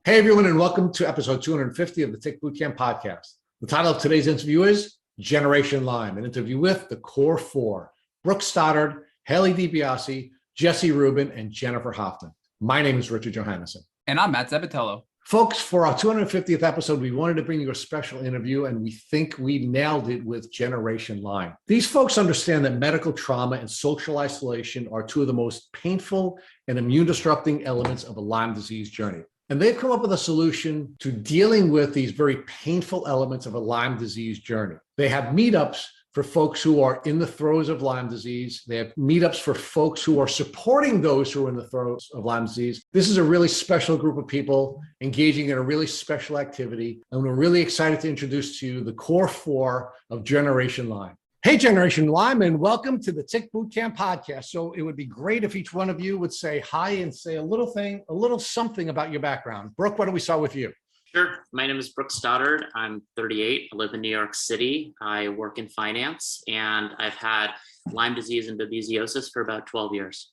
Hey, everyone, and welcome to episode 250 of the Tick Bootcamp podcast. The title of today's interview is Generation Lyme, an interview with the core four: Brooke Stoddard, Haley DiBiase, Jesse Ruben, and Jennifer Hoffmann. My name is Richard Johannesson. And I'm Matt Zebatello. Folks, for our 250th episode, we wanted to bring you a special interview, and we think we nailed it with Generation Lyme. These folks understand that medical trauma and social isolation are two of the most painful and immune-disrupting elements of a Lyme disease journey. And they've come up with a solution to dealing with these very painful elements of a Lyme disease journey. They have meetups for folks who are in the throes of Lyme disease. They have meetups for folks who are supporting those who are in the throes of Lyme disease. This is a really special group of people engaging in a really special activity. And we're really excited to introduce to you the core four of Generation Lyme. Hey, Generation Lyme, and welcome to the Tick Bootcamp podcast. So it would be great if each one of you would say hi and say a little something about your background. Brooke, why don't we start with you? Sure. My name is Brooke Stoddard. I'm 38. I live in New York City. I work in finance, and I've had Lyme disease and babesiosis for about 12 years.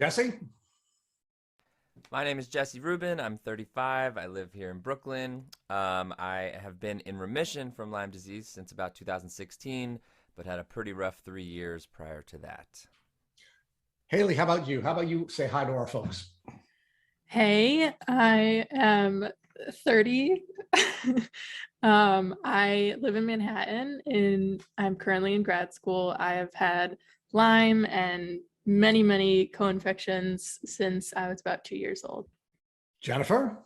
Jesse? My name is Jesse Ruben. I'm 35. I live here in Brooklyn. I have been in remission from Lyme disease since about 2016, but had a pretty rough 3 years prior to that. Haley, how about you? How about you say hi to our folks? Hey, I am 30. I live in Manhattan, and I'm currently in grad school. I have had Lyme and many co-infections since I was about 2 years old. Jennifer?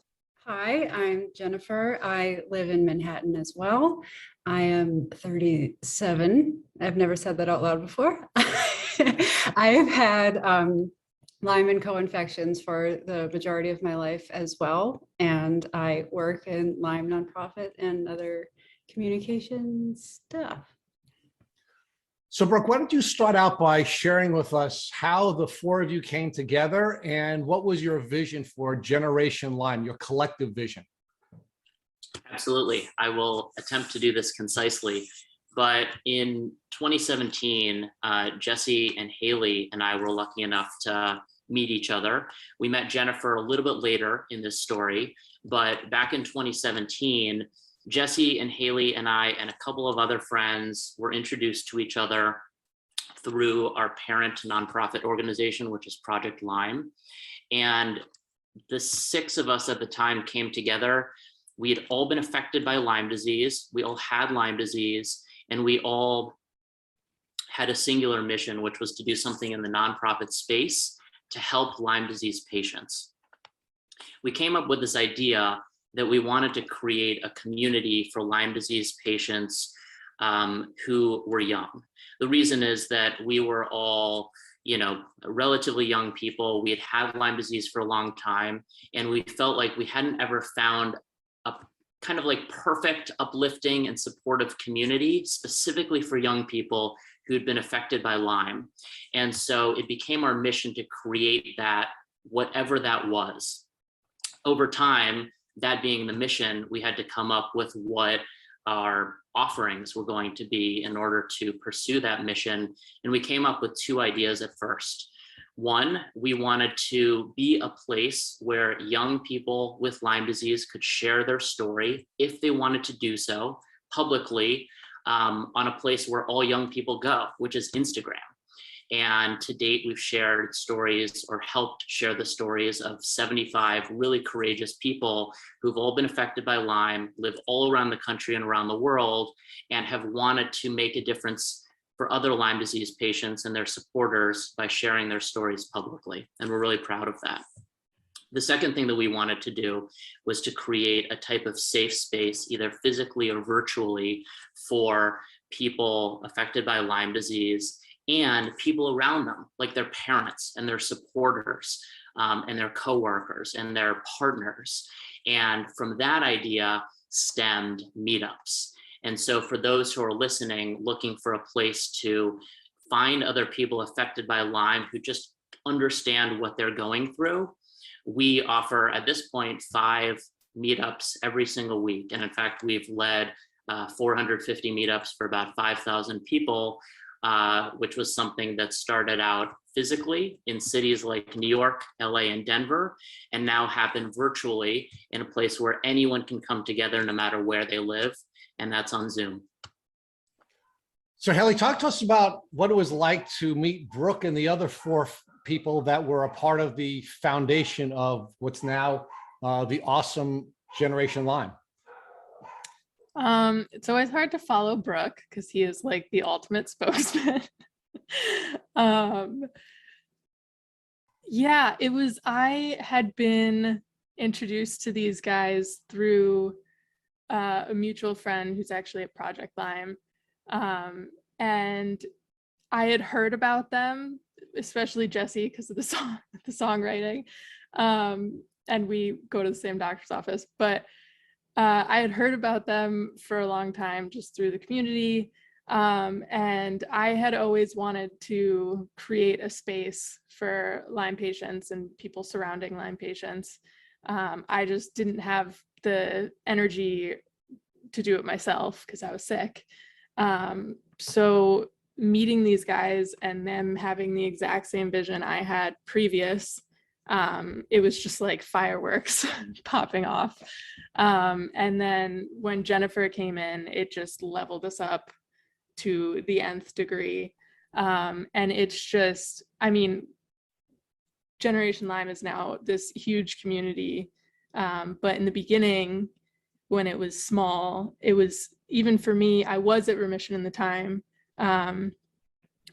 Hi, I'm Jennifer. I live in Manhattan as well. I am 37. I've never said that out loud before. I have had Lyme and co-infections for the majority of my life as well. And I work in Lyme nonprofit and other communication stuff. So, Brooke, why don't you start out by sharing with us how the four of you came together and what was your vision for Generation Lyme, your collective vision? Absolutely. I will attempt to do this concisely. But in 2017, Jesse and Haley and I were lucky enough to meet each other. We met Jennifer a little bit later in this story, but back in 2017, Jesse and Haley and I and a couple of other friends were introduced to each other through our parent nonprofit organization, which is Project Lyme. And the six of us at the time came together. We had all been affected by Lyme disease. We all had Lyme disease, and we all had a singular mission, which was to do something in the nonprofit space to help Lyme disease patients. We came up with this idea that we wanted to create a community for Lyme disease patients who were young. The reason is that we were all, relatively young people. We had had Lyme disease for a long time, and we felt like we hadn't ever found a kind of like perfect, uplifting, and supportive community specifically for young people who had been affected by Lyme. And so it became our mission to create that, whatever that was. Over time, that being the mission, we had to come up with what our offerings were going to be in order to pursue that mission. And we came up with two ideas at first. One, we wanted to be a place where young people with Lyme disease could share their story if they wanted to do so publicly on a place where all young people go, which is Instagram. And to date, we've shared stories or helped share the stories of 75 really courageous people who've all been affected by Lyme, live all around the country and around the world, and have wanted to make a difference for other Lyme disease patients and their supporters by sharing their stories publicly. And we're really proud of that. The second thing that we wanted to do was to create a type of safe space, either physically or virtually, for people affected by Lyme disease and people around them, like their parents and their supporters and their coworkers and their partners. And from that idea stemmed meetups. And so for those who are listening, looking for a place to find other people affected by Lyme who just understand what they're going through, we offer at this point 5 meetups every single week. And in fact, we've led 450 meetups for about 5,000 people which was something that started out physically in cities like New York, LA, and Denver, and now happened virtually in a place where anyone can come together no matter where they live, and that's on Zoom. So Haley, talk to us about what it was like to meet Brooke and the other four people that were a part of the foundation of what's now the awesome Generation Lyme. It's always hard to follow Brooke because he is like the ultimate spokesman. Yeah, I had been introduced to these guys through a mutual friend who's actually at Project Lyme. And I had heard about them, especially Jesse, because of the songwriting. And we go to the same doctor's office, but I had heard about them for a long time just through the community. And I had always wanted to create a space for Lyme patients and people surrounding Lyme patients. I just didn't have the energy to do it myself because I was sick. So meeting these guys and them having the exact same vision I had previous, it was just like fireworks popping off. And then when Jennifer came in, it just leveled us up to the nth degree. And it's just, I mean, Generation Lyme is now this huge community. But in the beginning, when it was small, it was, even for me, I was at remission in the time. And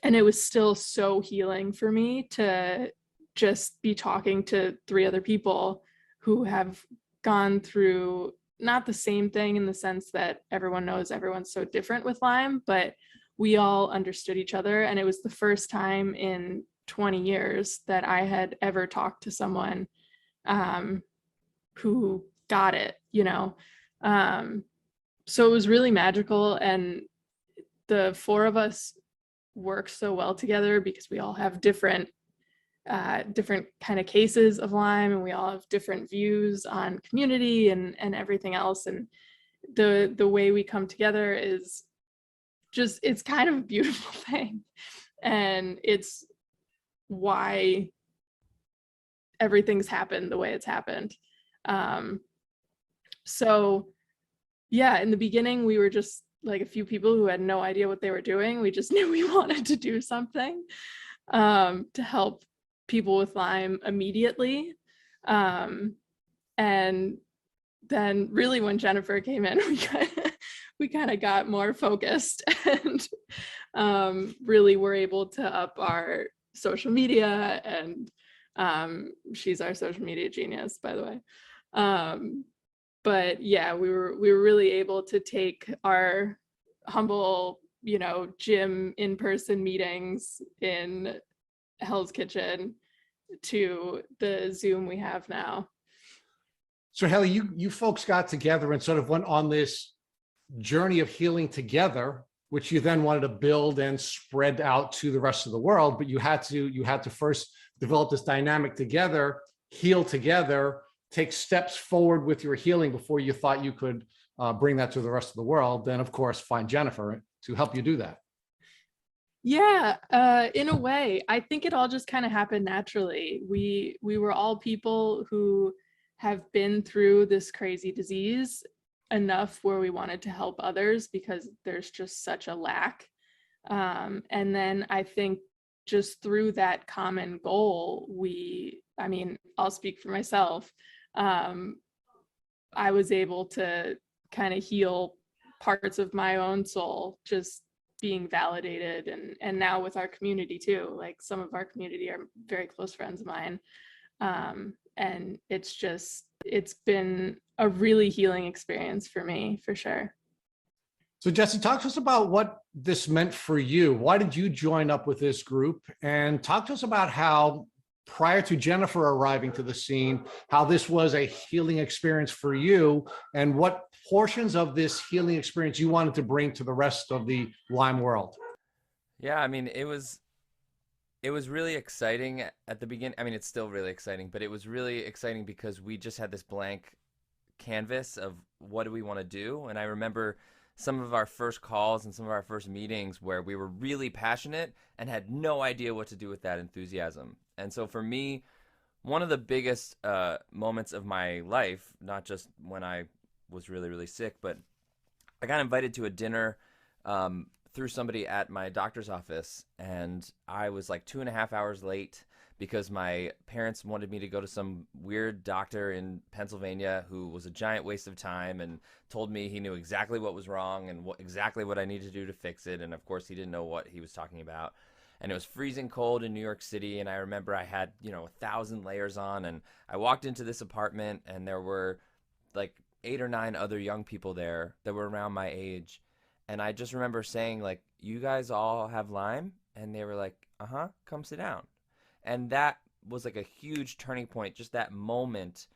it was still so healing for me to just be talking to 3 other people who have gone through not the same thing in the sense that everyone knows everyone's so different with Lyme, but we all understood each other. And it was the first time in 20 years that I had ever talked to someone who got it, you know? So it was really magical. And the 4 of us work so well together because we all have different kind of cases of Lyme, and we all have different views on community and everything else. And the way we come together is just, it's kind of a beautiful thing. And it's why everything's happened the way it's happened. So yeah, in the beginning, we were just like a few people who had no idea what they were doing. We just knew we wanted to do something to help people with Lyme immediately. And then really when Jennifer came in, we kind of got more focused and really were able to up our social media, and she's our social media genius, by the way. But yeah, we were really able to take our humble, you know, gym in-person meetings in Hell's Kitchen to the Zoom we have now. So Haley, you folks got together and sort of went on this journey of healing together, which you then wanted to build and spread out to the rest of the world. But you had to first develop this dynamic together, heal together, take steps forward with your healing before you thought you could bring that to the rest of the world. Then, of course, find Jennifer to help you do that. Yeah, in a way, I think it all just kind of happened naturally. We were all people who have been through this crazy disease enough where we wanted to help others because there's just such a lack. And then I think just through that common goal, I mean, I'll speak for myself. I was able to kind of heal parts of my own soul, just being validated, and now with our community too. Like, some of our community are very close friends of mine. And it's been a really healing experience for me, for sure. So Jesse, talk to us about what this meant for you. Why did you join up with this group? And talk to us about how, prior to Jennifer arriving to the scene, how this was a healing experience for you, and what portions of this healing experience you wanted to bring to the rest of the Lyme world. Yeah, I mean, it was really exciting at the beginning. I mean, it's still really exciting, but it was really exciting because we just had this blank canvas of what do we want to do. And I remember some of our first calls and some of our first meetings where we were really passionate and had no idea what to do with that enthusiasm. And so for me, one of the biggest moments of my life, not just when I was really, really sick, but I got invited to a dinner through somebody at my doctor's office, and I was like 2.5 hours late because my parents wanted me to go to some weird doctor in Pennsylvania who was a giant waste of time and told me he knew exactly what was wrong and exactly what I needed to do to fix it. And of course, he didn't know what he was talking about. And it was freezing cold in New York City. And I remember I had, 1,000 layers on, and I walked into this apartment and there were like 8 or 9 other young people there that were around my age. And I just remember saying, like, you guys all have Lyme? And they were like, uh-huh, come sit down. And that was like a huge turning point, just that moment.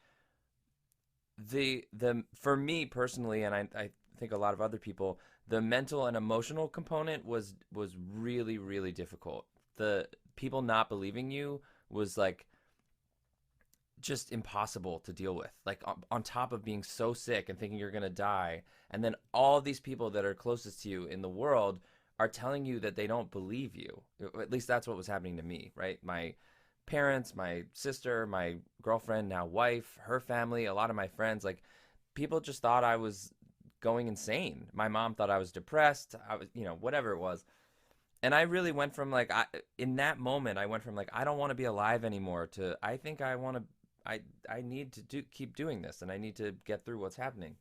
For me personally, and I think a lot of other people, the mental and emotional component was really, really difficult. The people not believing you was like just impossible to deal with. Like on top of being so sick and thinking you're going to die. And then all these people that are closest to you in the world are telling you that they don't believe you. At least that's what was happening to me, right? My parents, my sister, my girlfriend, now wife, her family, a lot of my friends, like people just thought I was going insane. My mom thought I was depressed. I was, whatever it was. And I really went from like, in that moment, I went from like, I don't want to be alive anymore to, I think I want to, I need to keep doing this, and I need to get through what's happening.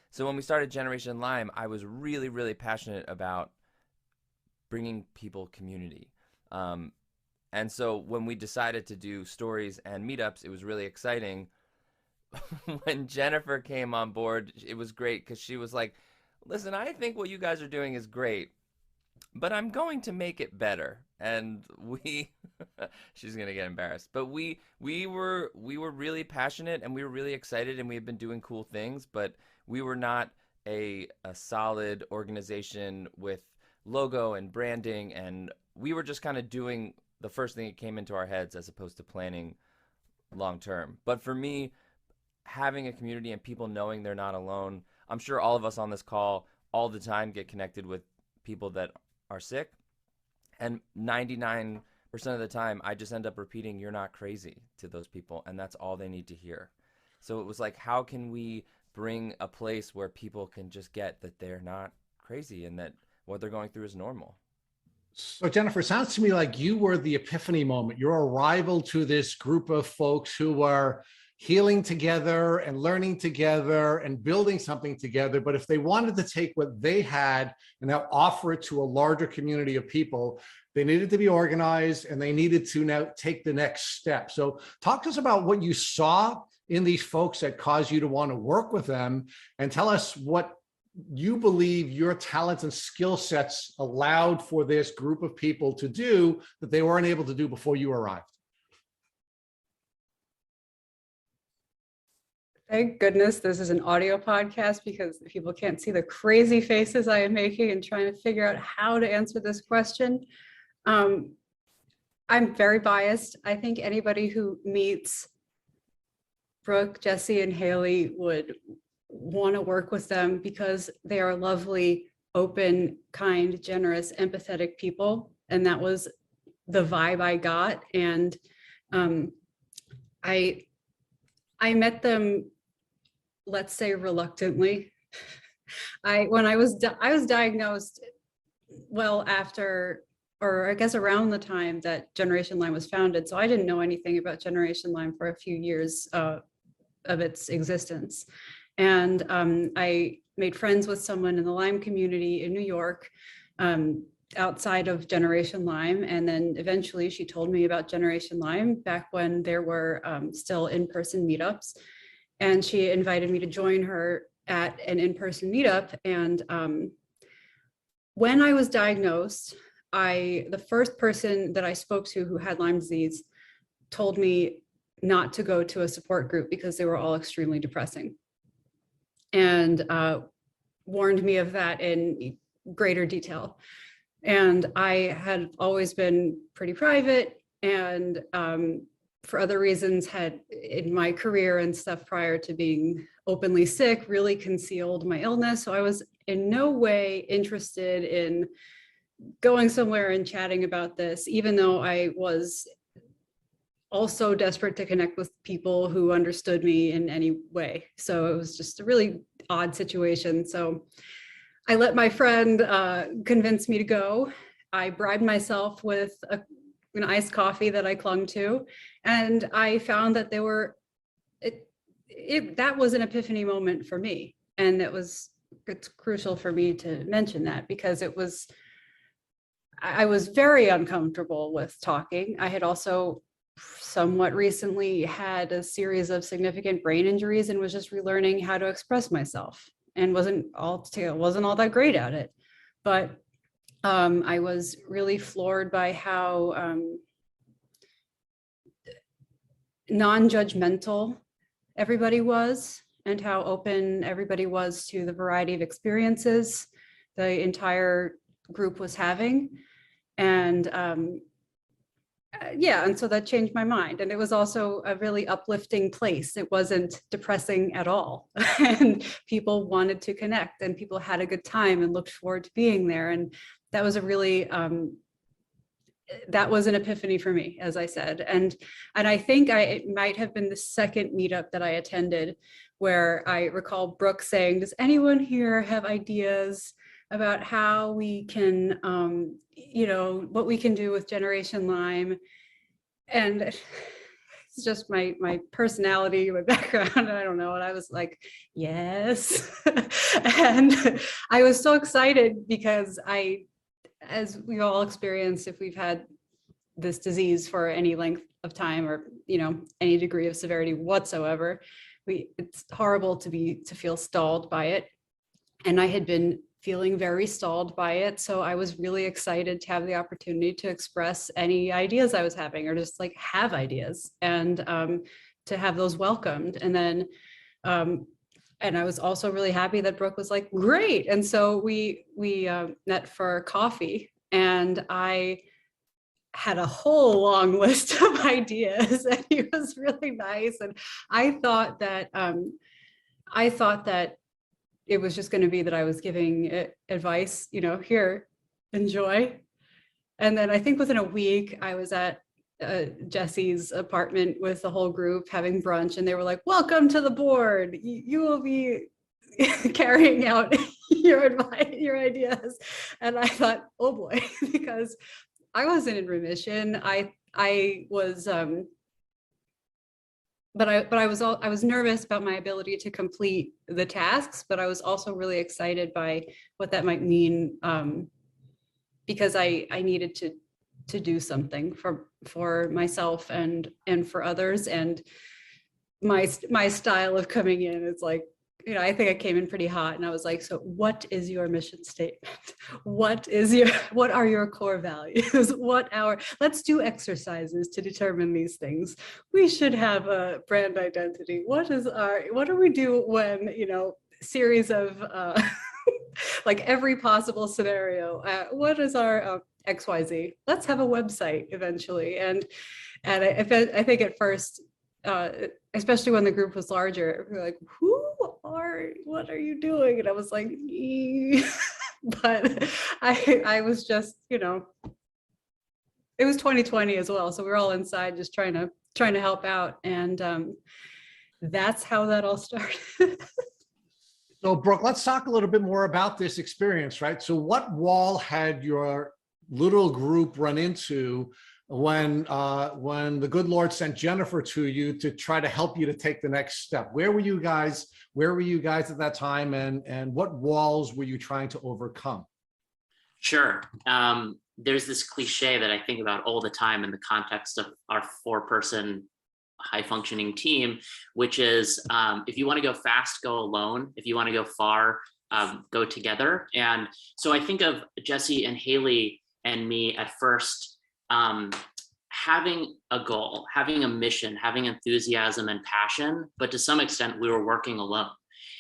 So when we started Generation Lyme, I was really, really passionate about bringing people community. And so when we decided to do stories and meetups, it was really exciting. When Jennifer came on board, it was great because she was like, listen, I think what you guys are doing is great, but I'm going to make it better. And she's going to get embarrassed, but we were really passionate and we were really excited, and we had been doing cool things, but we were not a solid organization with logo and branding. And we were just kind of doing the first thing that came into our heads as opposed to planning long term. But for me, having a community and people knowing they're not alone, I'm sure all of us on this call all the time get connected with people that are sick. And 99% of the time, I just end up repeating, you're not crazy, to those people. And that's all they need to hear. So it was like, how can we bring a place where people can just get that they're not crazy and that what they're going through is normal? So Jennifer, it sounds to me like you were the epiphany moment, your arrival to this group of folks who were healing together and learning together and building something together. But if they wanted to take what they had and now offer it to a larger community of people, they needed to be organized and they needed to now take the next step. So talk to us about what you saw in these folks that caused you to want to work with them, and tell us what you believe your talents and skill sets allowed for this group of people to do that they weren't able to do before you arrived. Thank goodness this is an audio podcast, because people can't see the crazy faces I am making and trying to figure out how to answer this question. I'm very biased. I think anybody who meets Brooke, Jesse, and Haley would want to work with them because they are lovely, open, kind, generous, empathetic people. And that was the vibe I got. And I met them, let's say, reluctantly. I was diagnosed well after, or I guess around the time that Generation Lyme was founded. So I didn't know anything about Generation Lyme for a few years of its existence. And I made friends with someone in the Lyme community in New York, outside of Generation Lyme. And then eventually she told me about Generation Lyme back when there were still in-person meetups. And she invited me to join her at an in-person meetup. And when I was diagnosed, the first person that I spoke to who had Lyme disease told me not to go to a support group because they were all extremely depressing, and warned me of that in greater detail. And I had always been pretty private, and for other reasons had in my career and stuff prior to being openly sick, really concealed my illness. So I was in no way interested in going somewhere and chatting about this, even though I was also desperate to connect with people who understood me in any way. So it was just a really odd situation. So I let my friend convince me to go. I bribed myself with an iced coffee that I clung to, and I found that that was an epiphany moment for me. And it's crucial for me to mention that, because I was very uncomfortable with talking. I had also somewhat recently had a series of significant brain injuries and was just relearning how to express myself, and wasn't all that great at it. But I was really floored by how non-judgmental everybody was, and how open everybody was to the variety of experiences the entire group was having. And and so that changed my mind. And it was also a really uplifting place. It wasn't depressing at all. And people wanted to connect, and people had a good time and looked forward to being there. And that was a really, that was an epiphany for me, as I said. And I think it might have been the second meetup that I attended, where I recall Brooke saying, does anyone here have ideas about how we can, what we can do with Generation Lyme? And it's just my personality, my background, I don't know. And I was like, yes. And I was so excited because as we've all experienced, if we've had this disease for any length of time, or, any degree of severity whatsoever, it's horrible to feel stalled by it. And I had been feeling very stalled by it. So I was really excited to have the opportunity to express any ideas I was having, or just like have ideas, and to have those welcomed. And then, and I was also really happy that Brooke was like, great. And so we met for coffee, and I had a whole long list of ideas, and he was really nice. And I thought that it was just going to be that I was giving advice, here, enjoy. And then I think within a week, I was at Jesse's apartment with the whole group having brunch, and they were like, welcome to the board. You will be carrying out your advice, your ideas. And I thought, oh boy, because I wasn't in remission. I was, but I was nervous about my ability to complete the tasks, but I was also really excited by what that might mean, because I needed to do something for myself and for others. And my style of coming in is like, I think I came in pretty hot, and I was like, so what is your mission statement? What are your core values? Let's do exercises to determine these things. We should have a brand identity. What do we do when, series of, like every possible scenario? What is our XYZ? Let's have a website eventually. And I think at first, especially when the group was larger, we were like, what are you doing? And I was like, but I was just, it was 2020 as well. So we were all inside just trying to help out. And that's how that all started. So Brooke, let's talk a little bit more about this experience, right? So what wall had your little group run into when the good Lord sent Jennifer to you to try to help you to take the next step? Where were you guys at that time, and what walls were you trying to overcome? Sure. There's this cliche that I think about all the time in the context of our 4-person high-functioning team, which is, if you want to go fast, go alone. If you want to go far, go together. And so I think of Jesse and Haley and me at first, having a goal, having a mission, having enthusiasm and passion, but to some extent we were working alone.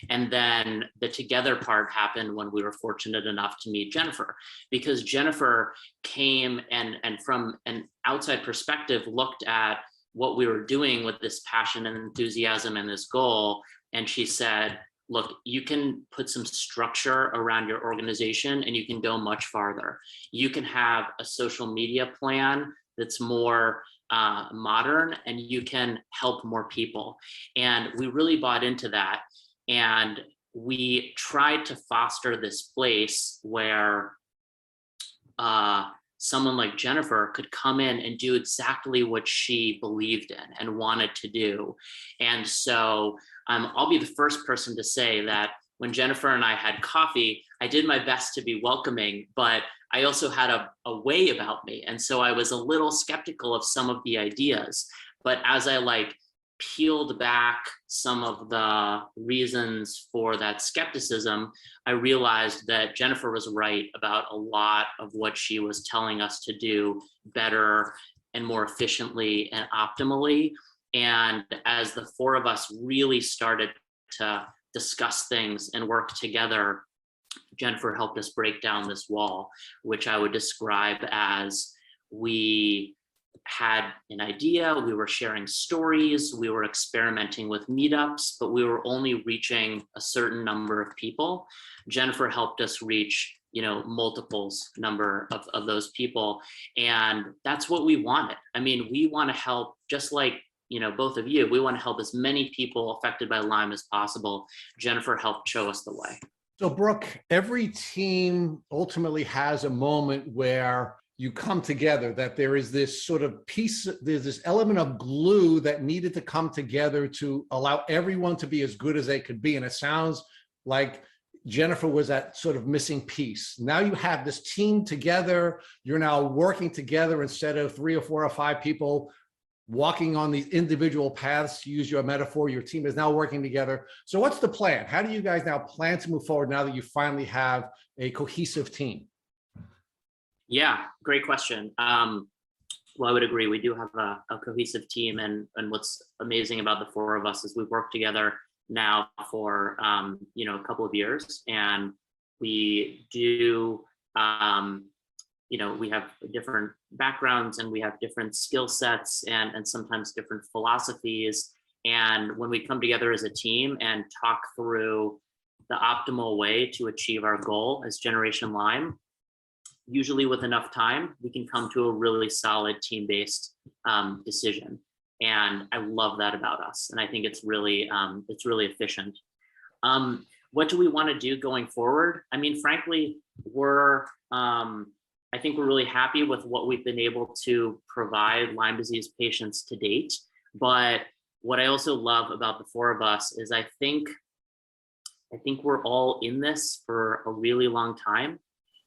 And then the together part happened when we were fortunate enough to meet Jennifer, because Jennifer came and from an outside perspective looked at what we were doing with this passion and enthusiasm and this goal, and she said, look, you can put some structure around your organization and you can go much farther. You can have a social media plan that's more modern, and you can help more people. And we really bought into that. And we tried to foster this place where someone like Jennifer could come in and do exactly what she believed in and wanted to do. And so I'll be the first person to say that when Jennifer and I had coffee, I did my best to be welcoming, but I also had a way about me. And so I was a little skeptical of some of the ideas. But as I peeled back some of the reasons for that skepticism, I realized that Jennifer was right about a lot of what she was telling us to do better and more efficiently and optimally. And as the four of us really started to discuss things and work together, Jennifer helped us break down this wall, which I would describe as we had an idea, we were sharing stories, we were experimenting with meetups, but we were only reaching a certain number of people. Jennifer helped us reach, multiples number of those people. And that's what we wanted. I mean, we want to help, just like, both of you, we want to help as many people affected by Lyme as possible. Jennifer helped show us the way. So Brooke, every team ultimately has a moment where you come together, that there is this sort of piece, there's this element of glue that needed to come together to allow everyone to be as good as they could be. And it sounds like Jennifer was that sort of missing piece. Now you have this team together, you're now working together instead of 3 or 4 or 5 people walking on these individual paths, to use your metaphor. Your team is now working together. So what's the plan? How do you guys now plan to move forward now that you finally have a cohesive team? Yeah, great question. Well, I would agree. We do have a cohesive team, and what's amazing about the four of us is we've worked together now for a couple of years, and we do we have different backgrounds and we have different skill sets and sometimes different philosophies. And when we come together as a team and talk through the optimal way to achieve our goal as Generation Lyme, usually with enough time, we can come to a really solid team-based decision. And I love that about us. And I think it's really efficient. What do we want to do going forward? I mean, frankly, I think we're really happy with what we've been able to provide Lyme disease patients to date. But what I also love about the four of us is I think we're all in this for a really long time.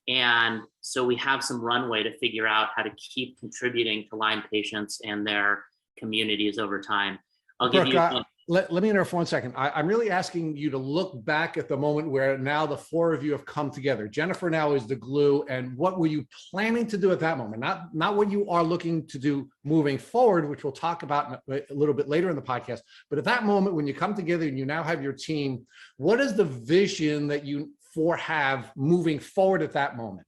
And so we have some runway to figure out how to keep contributing to Lyme patients and their communities over time. I'll give you. Let me interrupt for 1 second. I'm really asking you to look back at the moment where now the four of you have come together. Jennifer now is the glue. And what were you planning to do at that moment? Not what you are looking to do moving forward, which we'll talk about a little bit later in the podcast. But at that moment, when you come together and you now have your team, what is the vision that you four have moving forward at that moment?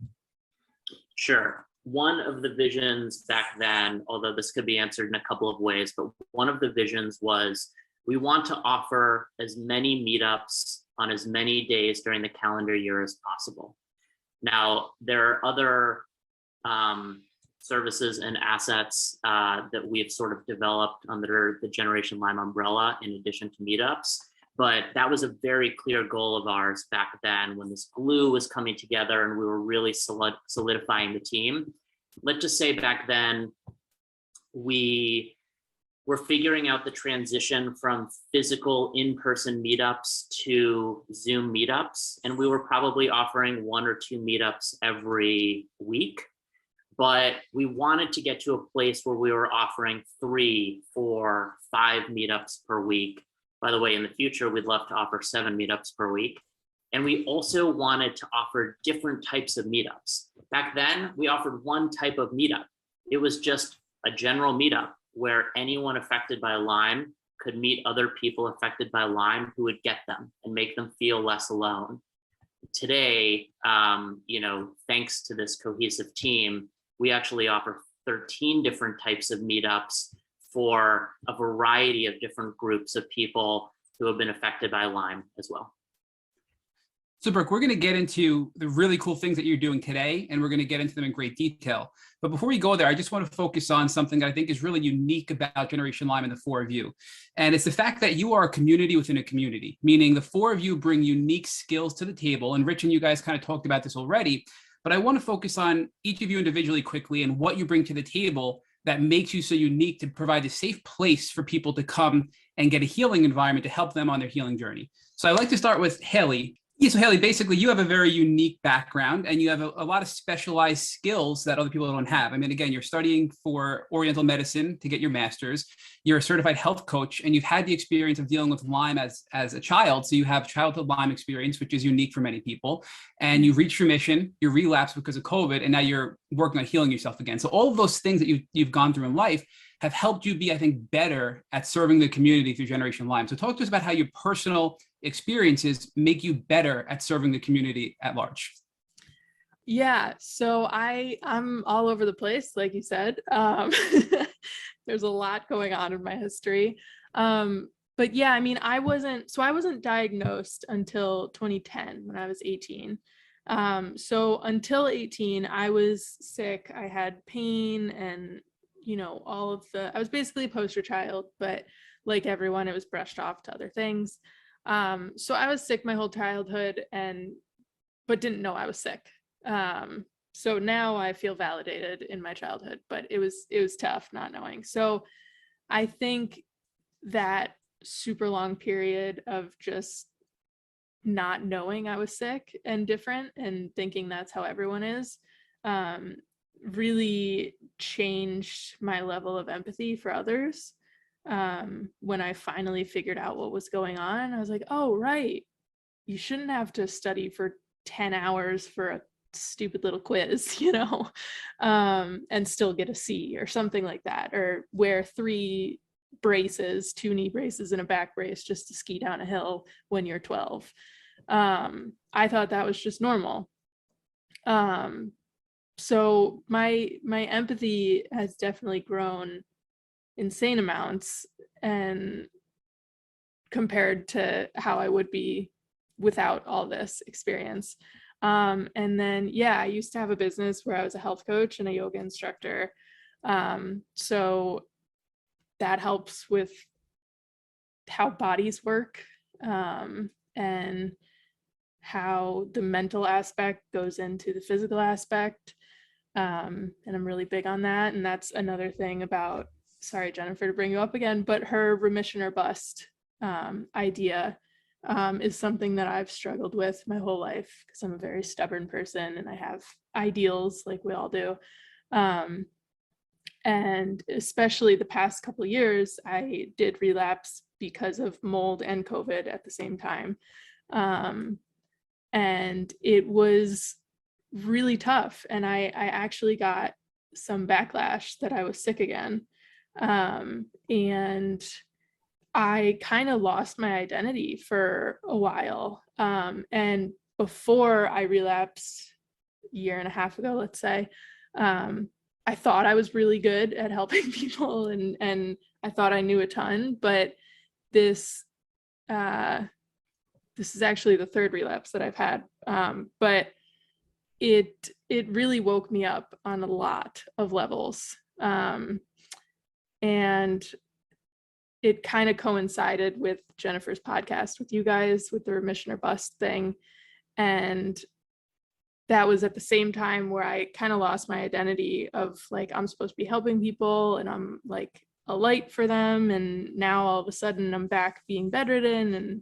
Sure. One of the visions back then, although this could be answered in a couple of ways, but one of the visions was we want to offer as many meetups on as many days during the calendar year as possible. Now, there are other services and assets that we have sort of developed under the Generation Lyme umbrella in addition to meetups. But that was a very clear goal of ours back then when this glue was coming together and we were really solidifying the team. Let's just say back then, we were figuring out the transition from physical in-person meetups to Zoom meetups. And we were probably offering 1 or 2 meetups every week. But we wanted to get to a place where we were offering 3, 4, 5 meetups per week. By the way, in the future, we'd love to offer 7 meetups per week. And we also wanted to offer different types of meetups. Back then, we offered one type of meetup. It was just a general meetup where anyone affected by Lyme could meet other people affected by Lyme who would get them and make them feel less alone. Today, thanks to this cohesive team, we actually offer 13 different types of meetups for a variety of different groups of people who have been affected by Lyme as well. So Brooke, we're going to get into the really cool things that you're doing today, and we're going to get into them in great detail. But before we go there, I just want to focus on something that I think is really unique about Generation Lyme and the four of you. And it's the fact that you are a community within a community, meaning the four of you bring unique skills to the table. And Rich and you guys kind of talked about this already, but I want to focus on each of you individually quickly and what you bring to the table that makes you so unique to provide a safe place for people to come and get a healing environment to help them on their healing journey. So I'd like to start with Haley. Yeah, so Haley, basically you have a very unique background and you have a lot of specialized skills that other people don't have. I mean, again, you're studying for Oriental medicine to get your master's. You're a certified health coach and you've had the experience of dealing with Lyme as a child. So you have childhood Lyme experience, which is unique for many people. And you've reached remission, you relapsed because of COVID, and now you're working on healing yourself again. So all of those things that you've gone through in life have helped you be, I think, better at serving the community through Generation Lyme. So talk to us about how your personal experiences make you better at serving the community at large. Yeah, so I'm all over the place, like you said. There's a lot going on in my history. But yeah, I mean, I wasn't diagnosed until 2010 when I was 18. So until 18, I was sick. I had pain and, I was basically a poster child, but like everyone, it was brushed off to other things. So I was sick my whole childhood but didn't know I was sick. So now I feel validated in my childhood, but it was tough not knowing. So I think that super long period of just not knowing I was sick and different and thinking that's how everyone is, really changed my level of empathy for others. When I finally figured out what was going on, I was like, oh, right. You shouldn't have to study for 10 hours for a stupid little quiz, and still get a C or something like that, or wear 3 braces, 2 knee braces and a back brace just to ski down a hill when you're 12. I thought that was just normal. So my empathy has definitely grown insane amounts and compared to how I would be without all this experience. And then, I used to have a business where I was a health coach and a yoga instructor. So that helps with how bodies work, and how the mental aspect goes into the physical aspect. And I'm really big on that. And that's another thing about, sorry, Jennifer, to bring you up again, but her remission or bust idea is something that I've struggled with my whole life because I'm a very stubborn person and I have ideals like we all do. And especially the past couple of years, I did relapse because of mold and COVID at the same time. And it was really tough. And I actually got some backlash that I was sick again. And I kind of lost my identity for a while. And before I relapsed a year and a half ago, let's say, I thought I was really good at helping people and I thought I knew a ton, but this is actually the 3rd relapse that I've had. But it really woke me up on a lot of levels. And it kind of coincided with Jennifer's podcast with you guys with the remission or bust thing. And that was at the same time where I kind of lost my identity of like, I'm supposed to be helping people and I'm like a light for them. And now all of a sudden I'm back being bedridden and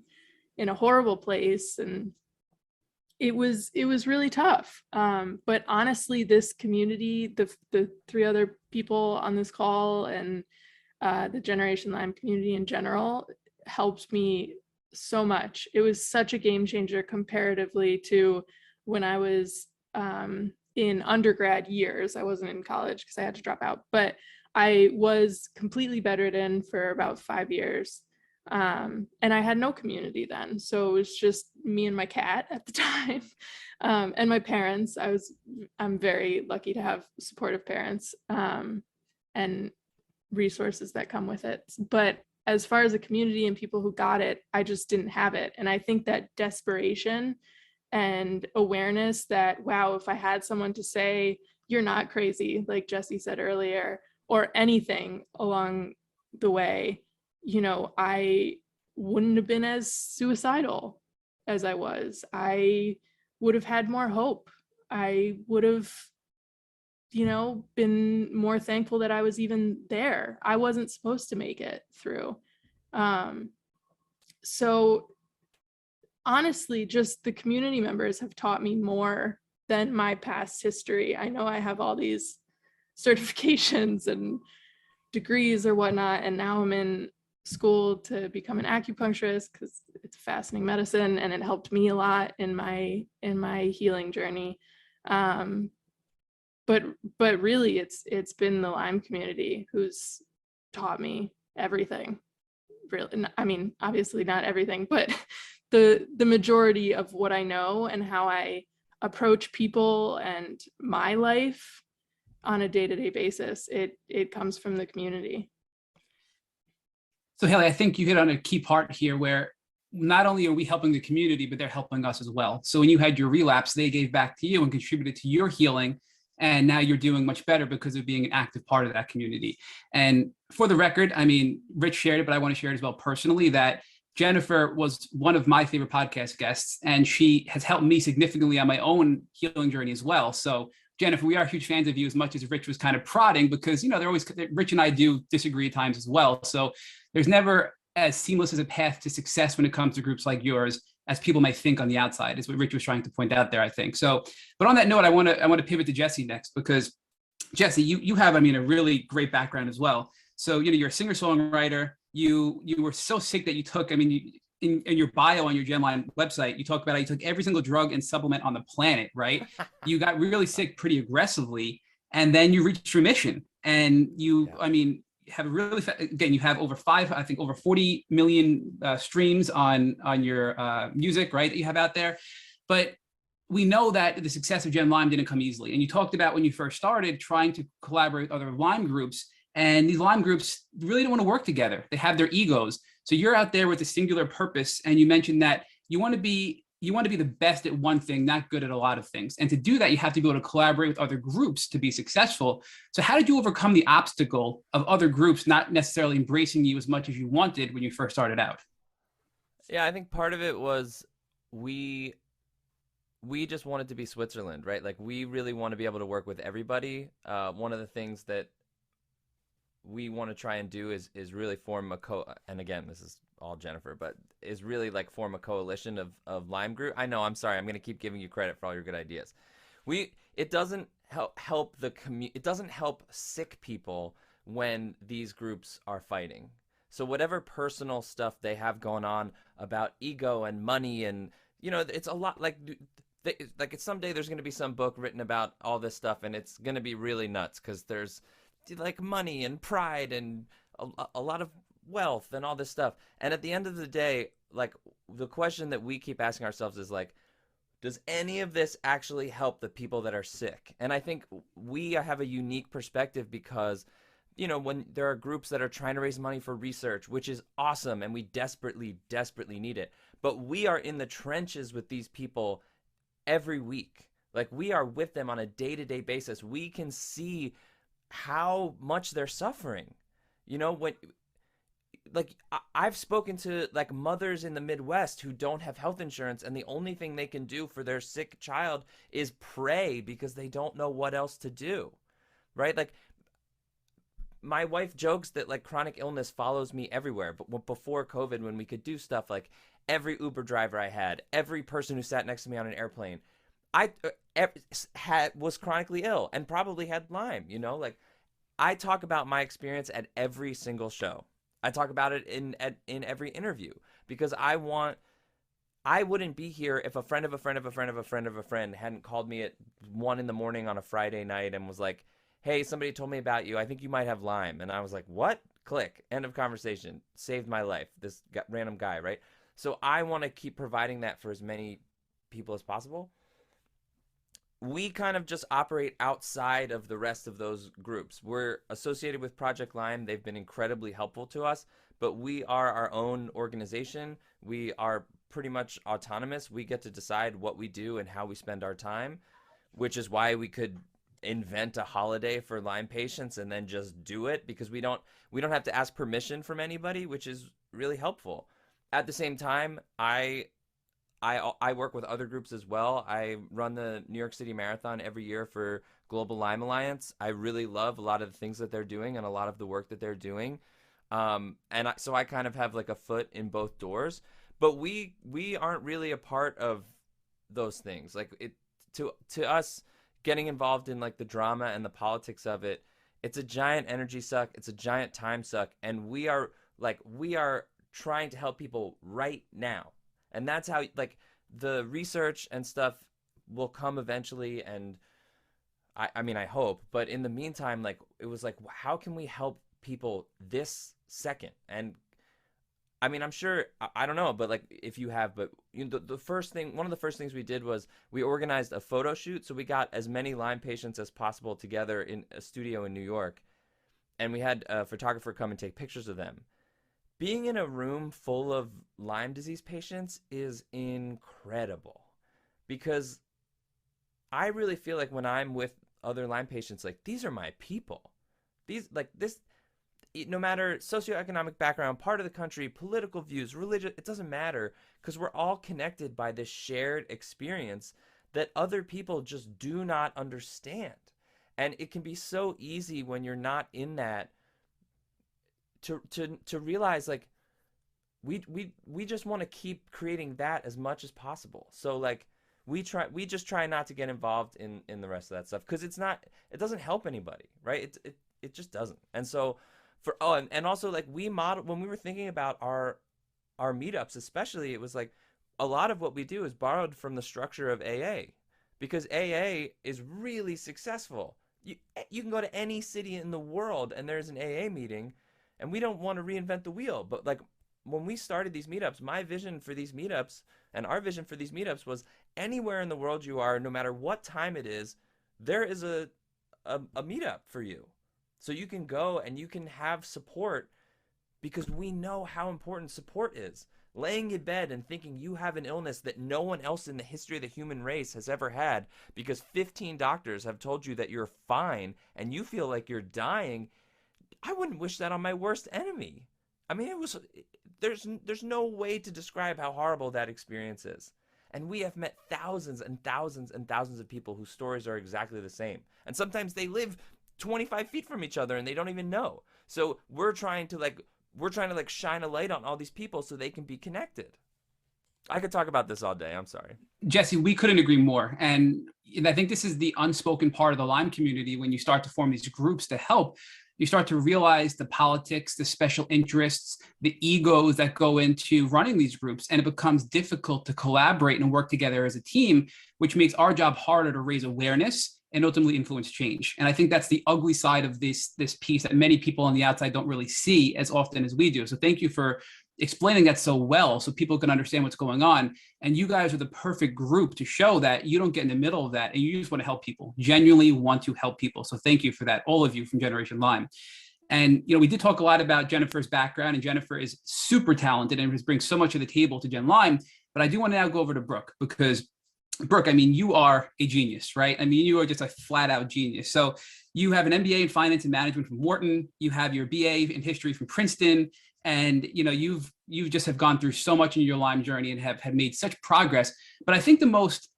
in a horrible place. And it was really tough. But honestly, this community, the 3 other people on this call and the Generation Lyme community in general helped me so much. It was such a game changer comparatively to when I was in undergrad years. I wasn't in college because I had to drop out, but I was completely bedridden for about 5 years. And I had no community then. So it was just me and my cat at the time. And my parents. I'm very lucky to have supportive parents and resources that come with it. But as far as a community and people who got it, I just didn't have it. And I think that desperation and awareness that, wow, if I had someone to say, you're not crazy, like Jesse said earlier, or anything along the way, you know, I wouldn't have been as suicidal as I was. I would have had more hope. I would have, you know, been more thankful that I was even there. I wasn't supposed to make it through. So honestly, just the community members have taught me more than my past history. I know I have all these certifications and degrees or whatnot, and now I'm in school to become an acupuncturist because it's a fascinating medicine, and it helped me a lot in my healing journey. But really, it's been the Lyme community who's taught me everything. Really, I mean, obviously not everything, but the majority of what I know and how I approach people and my life on a day-to-day basis, it comes from the community. So Haley, I think you hit on a key part here where not only are we helping the community, but they're helping us as well. So when you had your relapse, they gave back to you and contributed to your healing. And now you're doing much better because of being an active part of that community. And for the record, I mean, Rich shared it, but I want to share it as well personally, that Jennifer was one of my favorite podcast guests, and she has helped me significantly on my own healing journey as well. So Jennifer, we are huge fans of you, as much as Rich was kind of prodding, because, you know, Rich and I do disagree at times as well. So there's never as seamless as a path to success when it comes to groups like yours as people might think on the outside, is what Rich was trying to point out there, I think. So, but on that note, I want to pivot to Jesse next, because Jesse, you have, I mean, a really great background as well. So, you know, you're a singer-songwriter. You were so sick that you took, I mean, in your bio on your Gen Lyme website, you talk about how you took every single drug and supplement on the planet, right? You got really sick pretty aggressively, and then you reached remission. And you, I mean, have a really, again, you have over 40 million streams on your music, right, that you have out there. But we know that the success of Gen Lyme didn't come easily. And you talked about when you first started trying to collaborate with other Lyme groups, and these Lyme groups really don't want to work together. They have their egos. So you're out there with a singular purpose. And you mentioned that you want to be the best at one thing, not good at a lot of things. And to do that, you have to be able to collaborate with other groups to be successful. So how did you overcome the obstacle of other groups not necessarily embracing you as much as you wanted when you first started out? Yeah, I think part of it was we just wanted to be Switzerland, right? Like, we really want to be able to work with everybody. One of the things that we want to try and do is really form and again, this is all Jennifer, but is really like form a coalition of Lyme group. I know, I'm sorry, I'm going to keep giving you credit for all your good ideas. It doesn't help it doesn't help sick people when these groups are fighting. So whatever personal stuff they have going on about ego and money, and, you know, it's a lot like it's someday there's going to be some book written about all this stuff, and it's going to be really nuts because there's like money and pride and a lot of wealth and all this stuff. And at the end of the day, like, the question that we keep asking ourselves is like, does any of this actually help the people that are sick? And I think we have a unique perspective because, you know, when there are groups that are trying to raise money for research, which is awesome, and we desperately need it, but we are in the trenches with these people every week. Like, we are with them on a day-to-day basis. We can see how much they're suffering. You know, when, like, I've spoken to like mothers in the Midwest who don't have health insurance, and the only thing they can do for their sick child is pray because they don't know what else to do, right? Like, my wife jokes that like chronic illness follows me everywhere. But before COVID, when we could do stuff, like every Uber driver I had, every person who sat next to me on an airplane, was chronically ill and probably had Lyme. You know, like, I talk about my experience at every single show. I talk about it in every interview because I wouldn't be here if a friend of a friend of a friend of a friend of a friend hadn't called me at 1 a.m. on a Friday night and was like, hey, somebody told me about you. I think you might have Lyme. And I was like, what? Click. End of conversation. Saved my life. This random guy, right? So I want to keep providing that for as many people as possible. We kind of just operate outside of the rest of those groups. We're associated with Project Lyme. They've been incredibly helpful to us, but we are our own organization. We are pretty much autonomous. We get to decide what we do and how we spend our time, which is why we could invent a holiday for Lyme patients and then just do it, because we don't have to ask permission from anybody, which is really helpful. At the same time, I work with other groups as well. I run the New York City Marathon every year for Global Lyme Alliance. I really love a lot of the things that they're doing and a lot of the work that they're doing. So I kind of have like a foot in both doors, but we aren't really a part of those things. Like to us, getting involved in like the drama and the politics of it, it's a giant energy suck. It's a giant time suck. And we are trying to help people right now. And that's how, like, the research and stuff will come eventually. And I mean, I hope, but in the meantime, like, it was like, how can we help people this second? And I mean, I'm sure, I don't know, but like, if you have, but you know, one of the first things we did was we organized a photo shoot. So we got as many Lyme patients as possible together in a studio in New York. And we had a photographer come and take pictures of them. Being in a room full of Lyme disease patients is incredible, because I really feel like when I'm with other Lyme patients, like, these are my people. These, like, this, no matter socioeconomic background, part of the country, political views, religion, it doesn't matter, because we're all connected by this shared experience that other people just do not understand. And it can be so easy when you're not in that to realize, like, we just want to keep creating that as much as possible. So like we just try not to get involved in the rest of that stuff, because it doesn't help anybody, right? It just doesn't. And so and also, like, we model, when we were thinking about our meetups especially, it was like a lot of what we do is borrowed from the structure of AA, because AA is really successful. You can go to any city in the world and there's an AA meeting. And we don't want to reinvent the wheel. But like, when we started these meetups, my vision for these meetups and our vision for these meetups was, anywhere in the world you are, no matter what time it is, there is a meetup for you. So you can go and you can have support, because we know how important support is. Laying in bed and thinking you have an illness that no one else in the history of the human race has ever had, because 15 doctors have told you that you're fine and you feel like you're dying. I wouldn't wish that on my worst enemy. I mean, there's no way to describe how horrible that experience is. And we have met thousands and thousands and thousands of people whose stories are exactly the same. And sometimes they live 25 feet from each other and they don't even know. So we're trying to shine a light on all these people so they can be connected. I could talk about this all day. I'm sorry. Jesse, we couldn't agree more. And I think this is the unspoken part of the Lyme community. When you start to form these groups to help, you start to realize the politics, the special interests, the egos that go into running these groups, and it becomes difficult to collaborate and work together as a team, which makes our job harder to raise awareness and ultimately influence change. And I think that's the ugly side of this piece that many people on the outside don't really see as often as we do. So thank you for explaining that so well, so people can understand what's going on. And you guys are the perfect group to show that you don't get in the middle of that and you just want to help people, genuinely want to help people. So thank you for that, all of you from Generation Lyme. And, you know, we did talk a lot about Jennifer's background, and Jennifer is super talented and brings so much to the table to Gen Lyme. But I do want to now go over to Brooke, because Brooke, I mean, you are a genius, right? I mean, you are just a flat out genius. So you have an MBA in finance and management from Wharton. You have your BA in history from Princeton. And, you know, you've just have gone through so much in your Lyme journey and have made such progress. But I think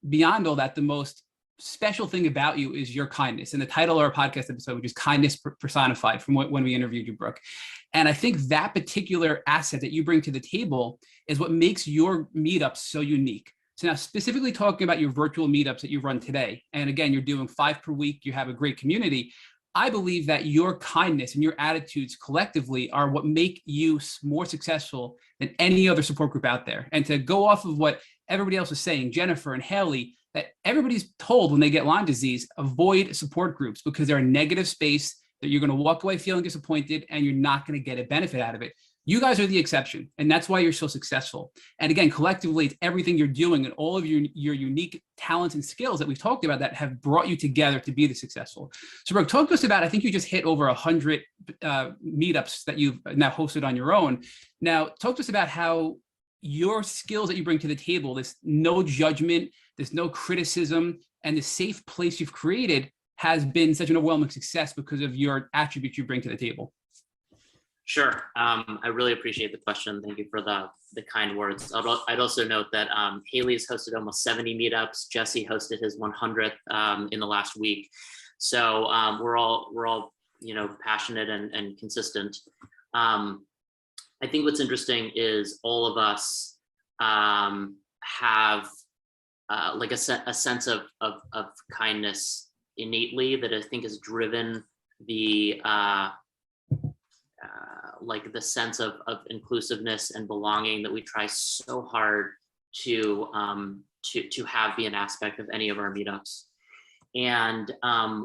beyond all that, the most special thing about you is your kindness. And the title of our podcast episode, which is Kindness Personified, from when we interviewed you, Brooke. And I think that particular asset that you bring to the table is what makes your meetups so unique. So now, specifically talking about your virtual meetups that you run today, and again, you're doing 5 per week, you have a great community. I believe that your kindness and your attitudes collectively are what make you more successful than any other support group out there. And to go off of what everybody else is saying, Jennifer and Haley, that everybody's told when they get Lyme disease, avoid support groups because they're a negative space that you're going to walk away feeling disappointed and you're not going to get a benefit out of it. You guys are the exception, and that's why you're so successful. And again, collectively, it's everything you're doing and all of your unique talents and skills that we've talked about that have brought you together to be the successful. So Brooke, talk to us about, I think you just hit over 100 meetups that you've now hosted on your own. Now, talk to us about how your skills that you bring to the table, this no judgment, this no criticism, and the safe place you've created has been such an overwhelming success because of your attributes you bring to the table. Sure. I really appreciate the question. Thank you for the kind words. I'd also note that Haley has hosted almost 70 meetups. Jesse hosted his 100th in the last week. So we're all passionate and consistent. I think what's interesting is all of us have like a sense of kindness innately that I think has driven the like the sense of inclusiveness and belonging that we try so hard to have be an aspect of any of our meetups. And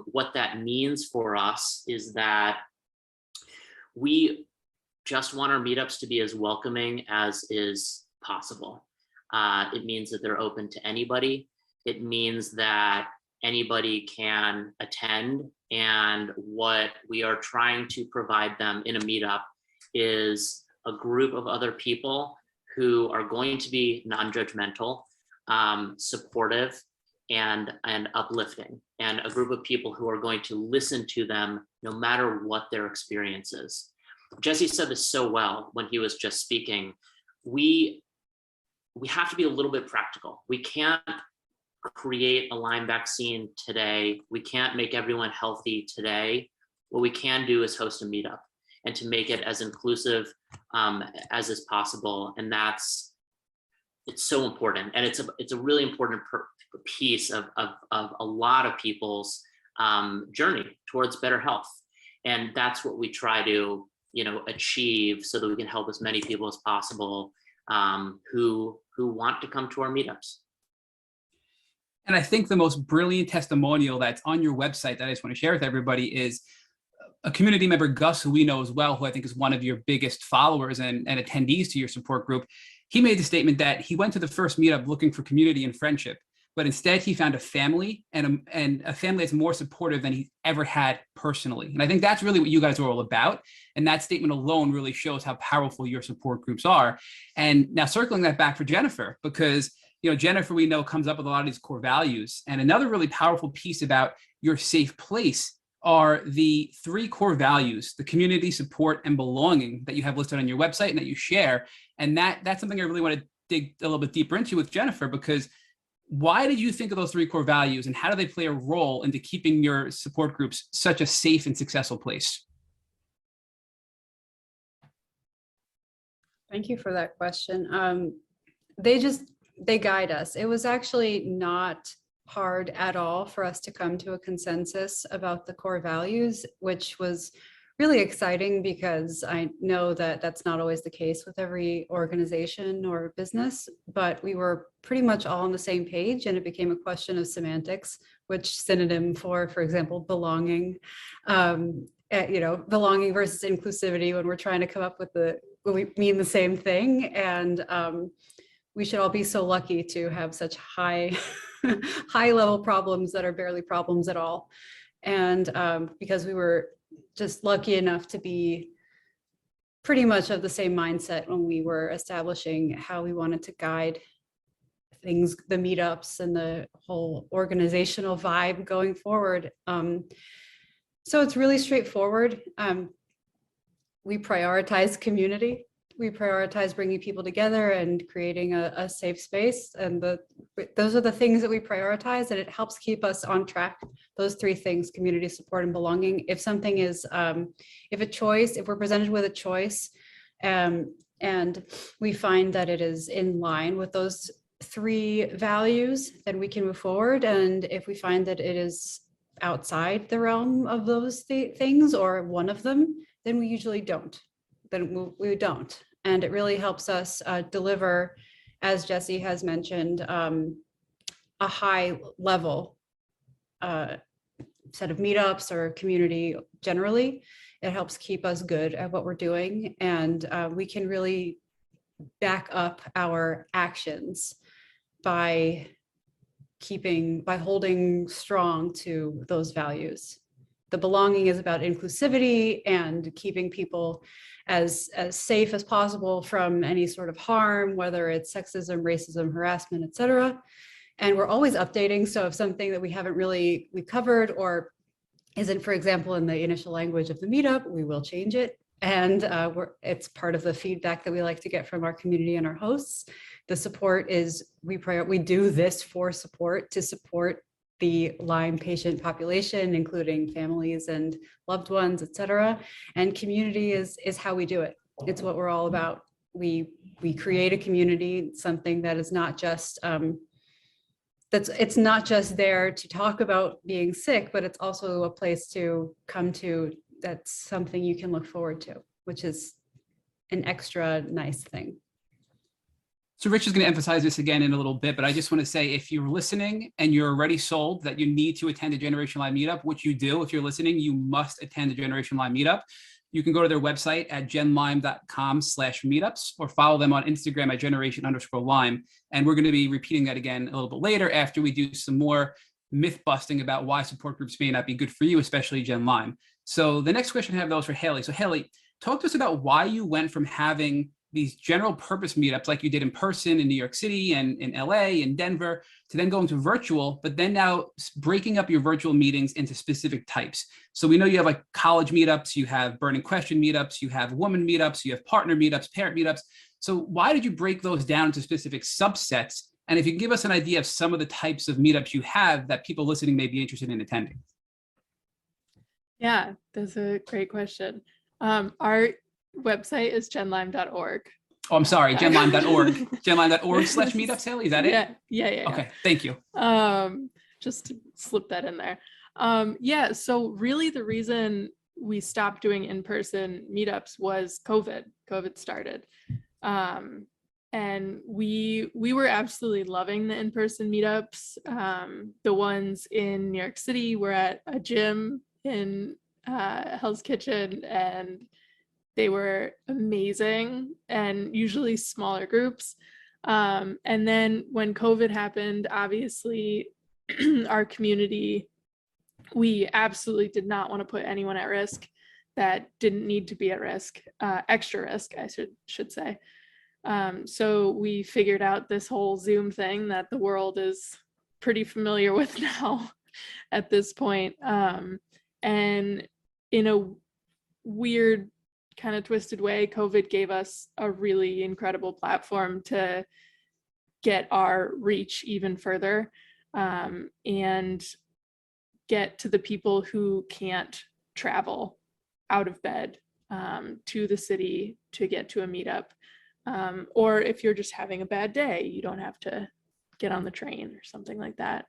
what that means for us is that we just want our meetups to be as welcoming as is possible. It means that they're open to anybody. It means that anybody can attend, and what we are trying to provide them in a meetup is a group of other people who are going to be non-judgmental, supportive, and uplifting, and a group of people who are going to listen to them no matter what their experience is. Jesse said this so well when he was just speaking. We have to be a little bit practical. We can't create a Lyme vaccine today. We can't make everyone healthy today. What we can do is host a meetup and to make it as inclusive as is possible. And it's so important. And it's a really important piece of a lot of people's journey towards better health. And that's what we try to achieve so that we can help as many people as possible who want to come to our meetups. And I think the most brilliant testimonial that's on your website that I just want to share with everybody is a community member, Gus, who we know as well, who I think is one of your biggest followers and attendees to your support group. He made the statement that he went to the first meetup looking for community and friendship, but instead he found a family and a family that's more supportive than he's ever had personally. And I think that's really what you guys are all about. And that statement alone really shows how powerful your support groups are. And now circling that back for Jennifer, because Jennifer, we know, comes up with a lot of these core values. And another really powerful piece about your safe place are the 3 core values: the community, support, and belonging that you have listed on your website and that you share. And that's something I really want to dig a little bit deeper into with Jennifer, because why did you think of those 3 core values and how do they play a role into keeping your support groups such a safe and successful place? Thank you for that question. They guide us. It was actually not hard at all for us to come to a consensus about the core values, which was really exciting because I know that that's not always the case with every organization or business, but we were pretty much all on the same page, and it became a question of semantics, which synonym for example, belonging, belonging versus inclusivity when we're trying to come up with when we mean the same thing. And we should all be so lucky to have such high level problems that are barely problems at all. And because we were just lucky enough to be pretty much of the same mindset when we were establishing how we wanted to guide things, the meetups and the whole organizational vibe going forward. So it's really straightforward. We prioritize community. We prioritize bringing people together and creating a safe space. And those are the things that we prioritize, and it helps keep us on track. Those 3 things: community, support, and belonging. If something is, if we're presented with a choice and we find that it is in line with those 3 values, then we can move forward. And if we find that it is outside the realm of those things or one of them, then we usually don't. Then we don't. And it really helps us deliver, as Jesse has mentioned, a high level set of meetups or community generally. It helps keep us good at what we're doing, and we can really back up our actions by holding strong to those values. The belonging is about inclusivity and keeping people as safe as possible from any sort of harm, whether it's sexism, racism, harassment, etc. And we're always updating. So if something that we covered or isn't, for example, in the initial language of the meetup, we will change it. And it's part of the feedback that we like to get from our community and our hosts. The support is, we do this for support, to support the Lyme patient population, including families and loved ones, et cetera. And community is how we do it. It's what we're all about. We create a community, something that is not just, it's not just there to talk about being sick, but it's also a place to come to that's something you can look forward to, which is an extra nice thing. So Rich is going to emphasize this again in a little bit, but I just want to say, if you're listening and you're already sold that you need to attend a Generation Lyme meetup, which you do, if you're listening, you must attend a Generation Lyme meetup. You can go to their website at genlyme.com/meetups or follow them on Instagram at generation_Lyme. And we're going to be repeating that again a little bit later after we do some more myth busting about why support groups may not be good for you, especially Gen Lyme. So the next question I have, though, is for Haley. So Haley, talk to us about why you went from having these general purpose meetups like you did in person in New York City and in LA and Denver to then going to virtual, but then now breaking up your virtual meetings into specific types. So we know you have like college meetups, you have burning question meetups, you have woman meetups, you have partner meetups, parent meetups. So why did you break those down into specific subsets? And if you can give us an idea of some of the types of meetups you have that people listening may be interested in attending. Yeah, that's a great question. Our website is genlyme.org. Oh, I'm sorry, genlyme.org. genlyme.org/meetups, Haley, is that it? Yeah. Okay, thank you. Just to slip that in there. Yeah, so really the reason we stopped doing in-person meetups was COVID. COVID started. And we were absolutely loving the in-person meetups. The ones in New York City were at a gym in Hell's Kitchen, and they were amazing and usually smaller groups. And then when COVID happened, obviously our community, we absolutely did not want to put anyone at risk that didn't need to be at risk, extra risk, I should say. So we figured out this whole Zoom thing that the world is pretty familiar with now at this point. And in a weird kind of twisted way, COVID gave us a really incredible platform to get our reach even further, and get to the people who can't travel out of bed to the city to get to a meetup. Or if you're just having a bad day, you don't have to get on the train or something like that.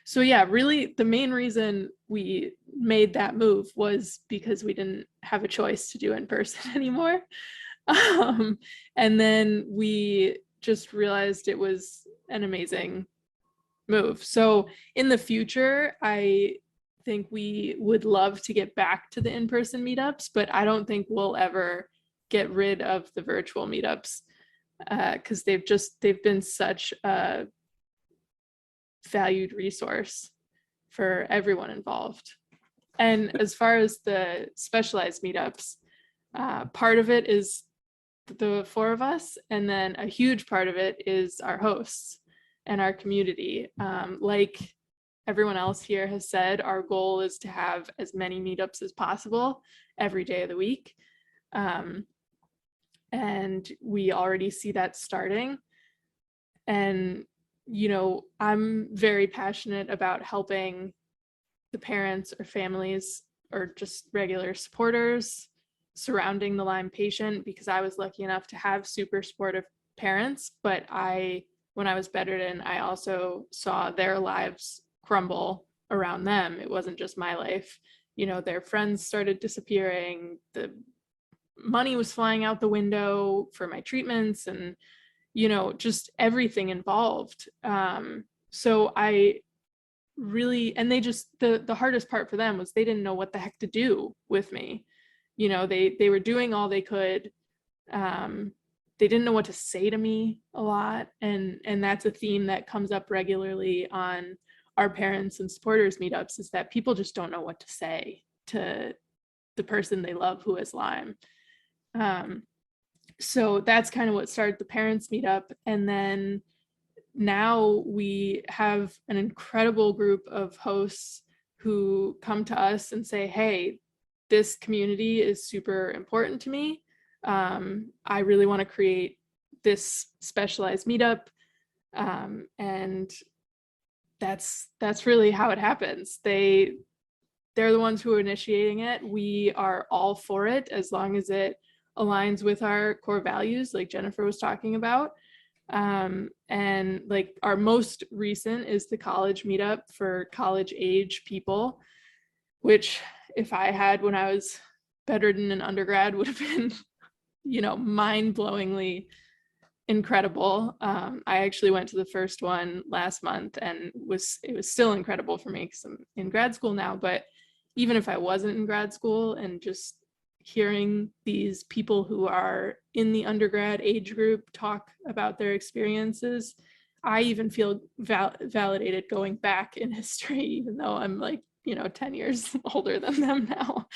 So yeah, really the main reason we made that move was because we didn't have a choice to do in person anymore. And then we just realized it was an amazing move. So in the future, I think we would love to get back to the in-person meetups, but I don't think we'll ever get rid of the virtual meetups, because they've been such a valued resource for everyone involved. And as far as the specialized meetups, part of it is the four of us, and then a huge part of it is our hosts and our community. Like everyone else here has said, our goal is to have as many meetups as possible every day of the week. And we already see that starting. And you know, I'm very passionate about helping the parents or families or just regular supporters surrounding the Lyme patient, because I was lucky enough to have super supportive parents, but when I was bedridden, I also saw their lives crumble around them. It wasn't just my life. You know, their friends started disappearing, the money was flying out the window for my treatments, and you know, just everything involved. So I really, and they just, the hardest part for them was they didn't know what the heck to do with me. You know, they were doing all they could. They didn't know what to say to me a lot. And that's a theme that comes up regularly on our parents and supporters meetups, is that people just don't know what to say to the person they love who has Lyme. So that's kind of what started the parents meetup. And then now we have an incredible group of hosts who come to us and say, hey, this community is super important to me. I really want to create this specialized meetup. And that's really how it happens. They're the ones who are initiating it. We are all for it as long as it aligns with our core values, like Jennifer was talking about. And like our most recent is the college meetup for college age people, which if I had when I was bedridden in undergrad would have been, mind-blowingly incredible. I actually went to the first one last month and it was still incredible for me because I'm in grad school now. But even if I wasn't in grad school, and just hearing these people who are in the undergrad age group talk about their experiences, I even feel validated going back in history, even though I'm like, 10 years older than them now.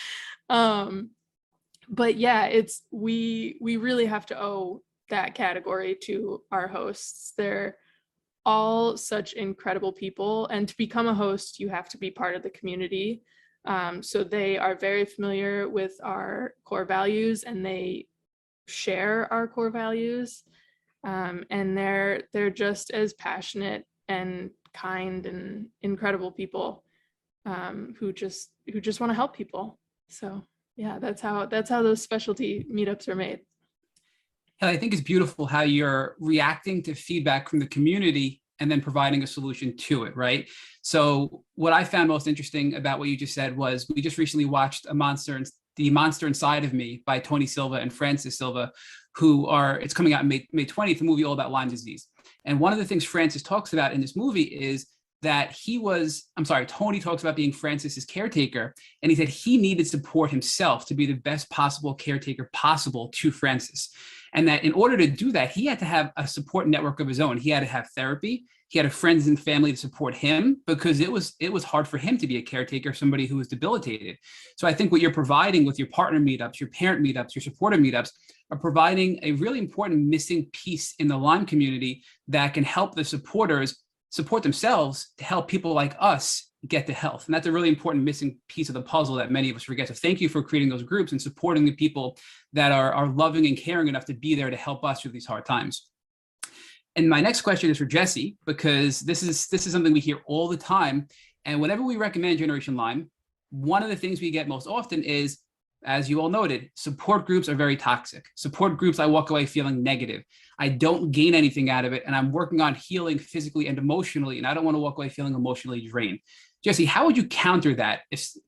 But yeah, we really have to owe that category to our hosts. They're all such incredible people. And to become a host, you have to be part of the community. So they are very familiar with our core values and they share our core values. And they're just as passionate and kind and incredible people who just want to help people. So yeah, that's how those specialty meetups are made. And I think it's beautiful how you're reacting to feedback from the community and then providing a solution to it, right? So what I found most interesting about what you just said was we just recently watched The Monster Inside of Me by Tony Silva and Francis Silva, it's coming out in May 20th, a movie all about Lyme disease. And one of the things Francis talks about in this movie is that Tony talks about being Francis's caretaker. And he said he needed support himself to be the best possible caretaker possible to Francis. And that in order to do that, he had to have a support network of his own. He had to have therapy. He had friends and family to support him because it was hard for him to be a caretaker of somebody who was debilitated. So I think what you're providing with your partner meetups, your parent meetups, your supporter meetups are providing a really important missing piece in the Lyme community that can help the supporters support themselves to help people like us get to health. And that's a really important missing piece of the puzzle that many of us forget. So thank you for creating those groups and supporting the people that are loving and caring enough to be there to help us through these hard times. And my next question is for Jesse, because this is something we hear all the time. And whenever we recommend Generation Lyme, one of the things we get most often is, as you all noted, support groups are very toxic. Support groups, I walk away feeling negative. I don't gain anything out of it. And I'm working on healing physically and emotionally. And I don't want to walk away feeling emotionally drained. Jesse, how would you counter that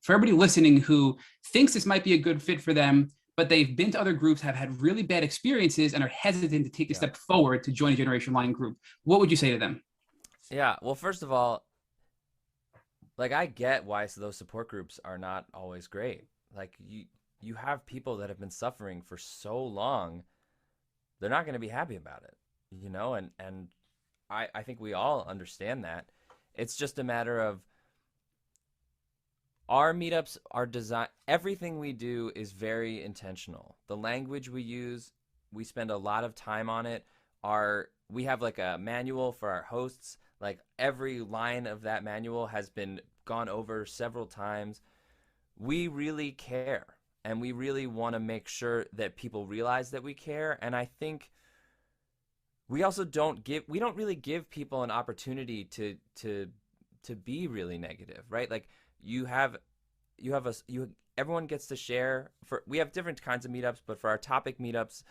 for everybody listening who thinks this might be a good fit for them, but they've been to other groups, have had really bad experiences, and are hesitant to take a step forward to join a Generation Lyme group? What would you say to them? Yeah, well, first of all, like I get why those support groups are not always great. Like you have people that have been suffering for so long, they're not going to be happy about it, and I think we all understand that. It's just a matter of our meetups are designed, everything we do is very intentional. The language we use, we spend a lot of time on it. We have like a manual for our hosts. Like every line of that manual has been gone over several times. We really care, and we really want to make sure that people realize that we care. And I think we also don't really give people an opportunity to be really negative, right? Like everyone gets to share. We have different kinds of meetups, but for our topic meetups,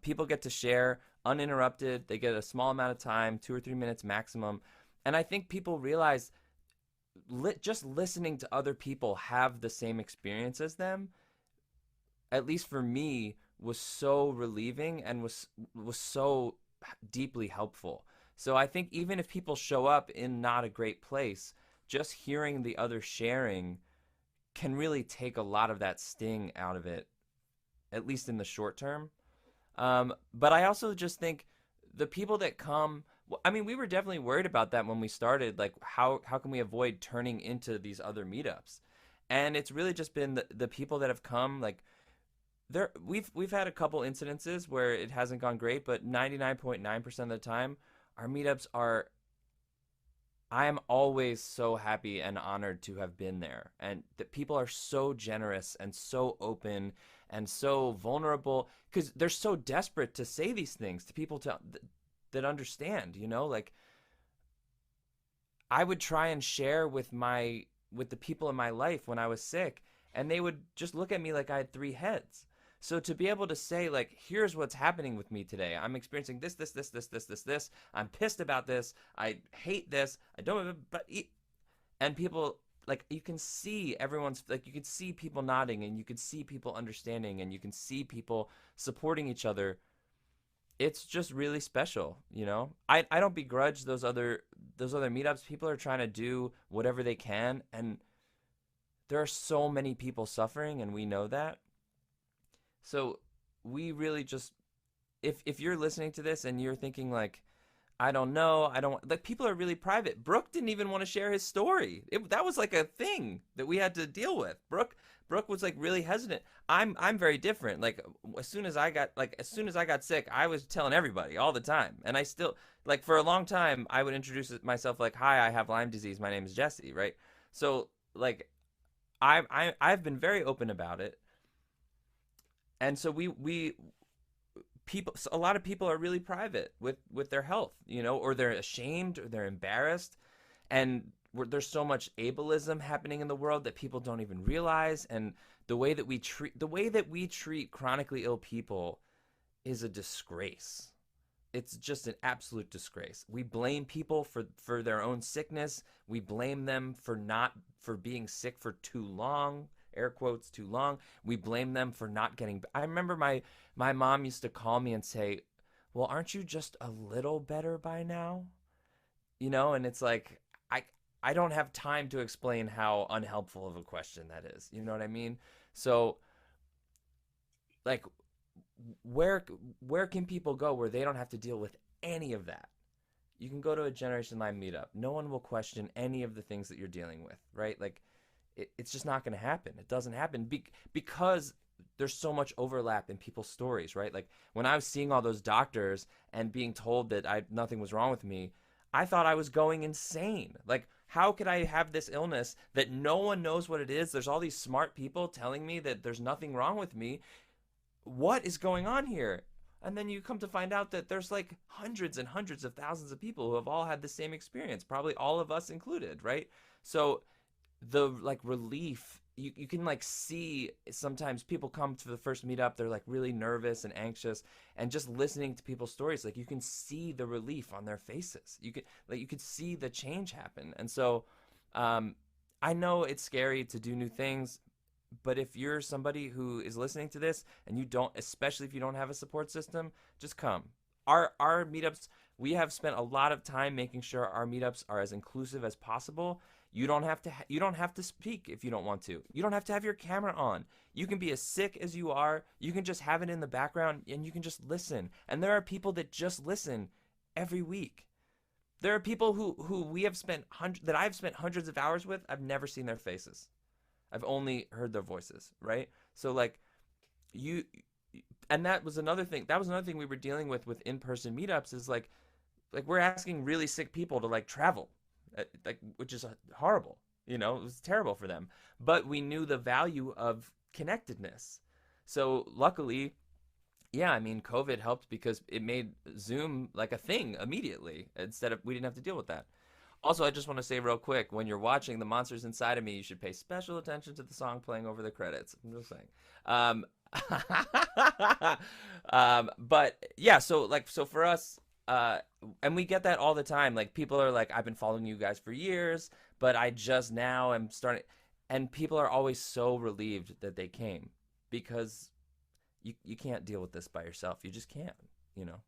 people get to share uninterrupted. They get a small amount of time, 2 or 3 minutes maximum. And I think people realize just listening to other people have the same experience as them, at least for me, was so relieving and was so deeply helpful. So I think even if people show up in not a great place, just hearing the other sharing can really take a lot of that sting out of it, at least in the short term. But I also just think the people that come, I mean, we were definitely worried about that when we started, like how can we avoid turning into these other meetups? And it's really just been the people that have come, like we've had a couple incidences where it hasn't gone great, but 99.9% of the time, our meetups are, I am always so happy and honored to have been there. And that people are so generous and so open and so vulnerable because they're so desperate to say these things to people that understand, you know, like I would try and share with the people in my life when I was sick, and they would just look at me like I had three heads. So to be able to say, like, here's what's happening with me today. I'm experiencing this. I'm pissed about this. I hate this. I don't, and people, like, you can see everyone's, like, you could see people nodding, and you could see people understanding, and you can see people supporting each other. It's just really special, you know? I don't begrudge those other meetups. People are trying to do whatever they can, and there are so many people suffering, and we know that. So we really just, if you're listening to this and you're thinking like, I don't know, like people are really private. Brooke didn't even want to share his story. That was like a thing that we had to deal with. Brooke was like really hesitant. I'm very different. Like as soon as I got sick, I was telling everybody all the time. And I still, like for a long time, I would introduce myself like, hi, I have Lyme disease. My name is Jesse, right? So like I've been very open about it. And so a lot of people are really private with their health, you know, or they're ashamed or they're embarrassed. And there's so much ableism happening in the world that people don't even realize. And the way that we treat chronically ill people is a disgrace. It's just an absolute disgrace. We blame people for their own sickness. We blame them for being sick for too long. Air quotes, too long. We blame them for not getting. I remember my mom used to call me and say, well, aren't you just a little better by now? You know, and it's like, I don't have time to explain how unhelpful of a question that is. You know what I mean? So like, where can people go where they don't have to deal with any of that? You can go to a Generation Lyme meetup. No one will question any of the things that you're dealing with, right? Like, it's just not going to happen. It doesn't happen because there's so much overlap in people's stories, right? Like when I was seeing all those doctors and being told that nothing was wrong with me, I thought I was going insane. Like, how could I have this illness that no one knows what it is? There's all these smart people telling me that there's nothing wrong with me. What is going on here? And then you come to find out that there's like hundreds and hundreds of thousands of people who have all had the same experience, probably all of us included, right? So the like relief, you can like see sometimes people come to the first meetup, they're like really nervous and anxious, and just listening to people's stories, like you can see the relief on their faces. You could see the change happen. And so I know it's scary to do new things, but if you're somebody who is listening to this and you don't, especially if you don't have a support system, just come. Our meetups, we have spent a lot of time making sure our meetups are as inclusive as possible. You don't have to speak if you don't want to. You don't have to have your camera on. You can be as sick as you are. You can just have it in the background and you can just listen. And there are people that just listen every week. There are people who we have spent that I've spent hundreds of hours with. I've never seen their faces. I've only heard their voices, right? So like and that was another thing. That was another thing we were dealing with in-person meetups is like we're asking really sick people to like travel. Like, which is horrible, you know, it was terrible for them, but we knew the value of connectedness. So luckily, yeah, I mean, COVID helped because it made Zoom like a thing immediately we didn't have to deal with that. Also, I just want to say real quick, when you're watching The Monsters Inside of Me, you should pay special attention to the song playing over the credits. I'm just saying. But yeah, so for us, and we get that all the time. Like people are like, I've been following you guys for years, but I just now am starting. And people are always so relieved that they came because you can't deal with this by yourself. You just can't, you know?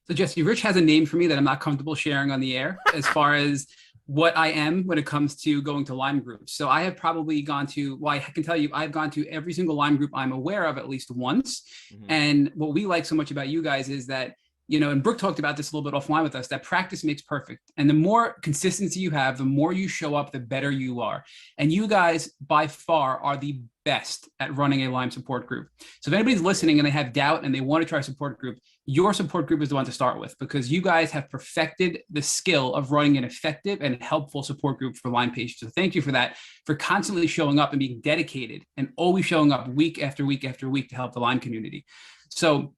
So Jesse, Rich has a name for me that I'm not comfortable sharing on the air as far as what I am when it comes to going to Lyme groups. So I have probably gone to, well, I can tell you, I've gone to every single Lyme group I'm aware of at least once. And what we like so much about you guys is that, you know, and Brooke talked about this a little bit offline with us, that practice makes perfect. And the more consistency you have, the more you show up, the better you are. And you guys by far are the best at running a Lyme support group. So if anybody's listening and they have doubt and they want to try a support group, your support group is the one to start with, because you guys have perfected the skill of running an effective and helpful support group for Lyme patients. So thank you for that, for constantly showing up and being dedicated and always showing up week after week after week to help the Lyme community. So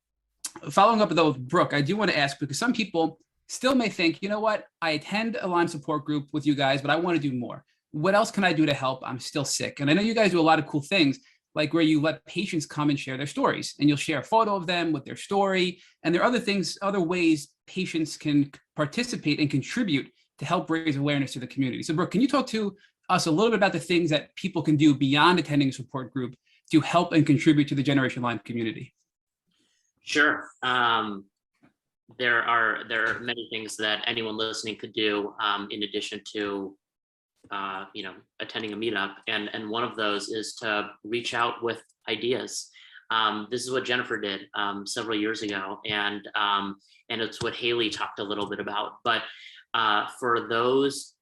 following up though with Brooke, I do want to ask, because some people still may think, you know what, I attend a Lyme support group with you guys, but I want to do more. What else can I do to help? I'm still sick. And I know you guys do a lot of cool things, like where you let patients come and share their stories, and you'll share a photo of them with their story. And there are other things, other ways patients can participate and contribute to help raise awareness to the community. So Brooke, can you talk to us a little bit about the things that people can do beyond attending a support group to help and contribute to the Generation Lyme community? Sure. There are many things that anyone listening could do in addition to attending a meetup, and one of those is to reach out with ideas. This is what Jennifer did several years ago, and it's what Haley talked a little bit about. But for those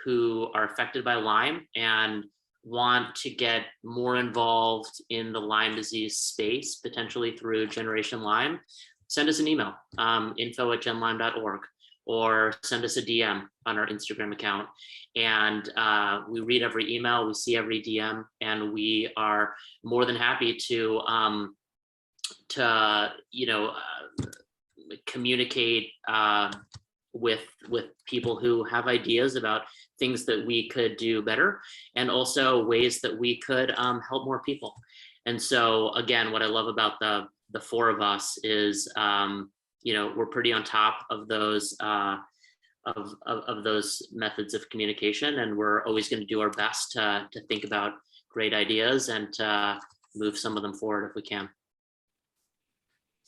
who are affected by Lyme and want to get more involved in the Lyme disease space, potentially through Generation Lyme, send us an email, info@genlyme.org, or send us a DM on our Instagram account. And we read every email, we see every DM, and we are more than happy to communicate with people who have ideas about things that we could do better, and also ways that we could help more people. And so again, what I love about the four of us is we're pretty on top of those of those methods of communication, and we're always going to do our best to think about great ideas and to move some of them forward if we can.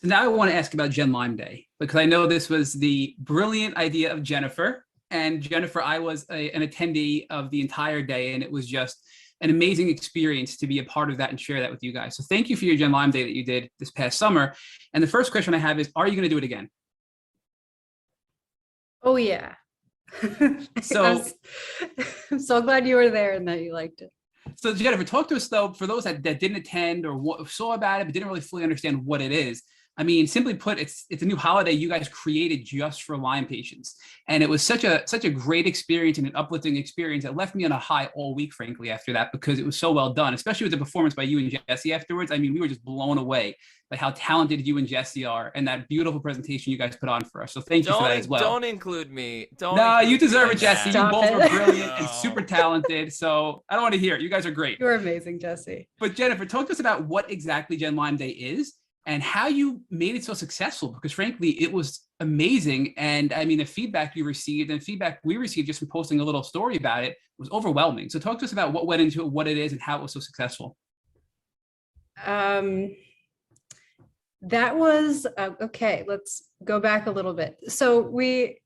So now I want to ask about Gen Lyme Day, because I know this was the brilliant idea of Jennifer. And Jennifer, I was an attendee of the entire day, and it was just an amazing experience to be a part of that and share that with you guys. So thank you for your Gen Lyme Day that you did this past summer. And the first question I have is, are you going to do it again? Oh yeah. So I'm so glad you were there and that you liked it. So Jennifer, talk to us though, for those that didn't attend or saw about it but didn't really fully understand what it is. I mean, simply put, it's a new holiday you guys created just for Lyme patients. And it was such a great experience and an uplifting experience that left me on a high all week, frankly, after that, because it was so well done, especially with the performance by you and Jesse afterwards. I mean, we were just blown away by how talented you and Jesse are and that beautiful presentation you guys put on for us. So thank you for that as well. Don't include me. No, you deserve it, Jesse. Stop you both it. were brilliant and super talented. So I don't want to hear it. You guys are great. You're amazing, Jesse. But Jennifer, talk to us about what exactly Gen Lyme Day is and how you made it so successful, because frankly, it was amazing. And I mean, the feedback you received and feedback we received just from posting a little story about it was overwhelming. So talk to us about what went into it, what it is, and how it was so successful. That was, okay, let's go back a little bit. So we,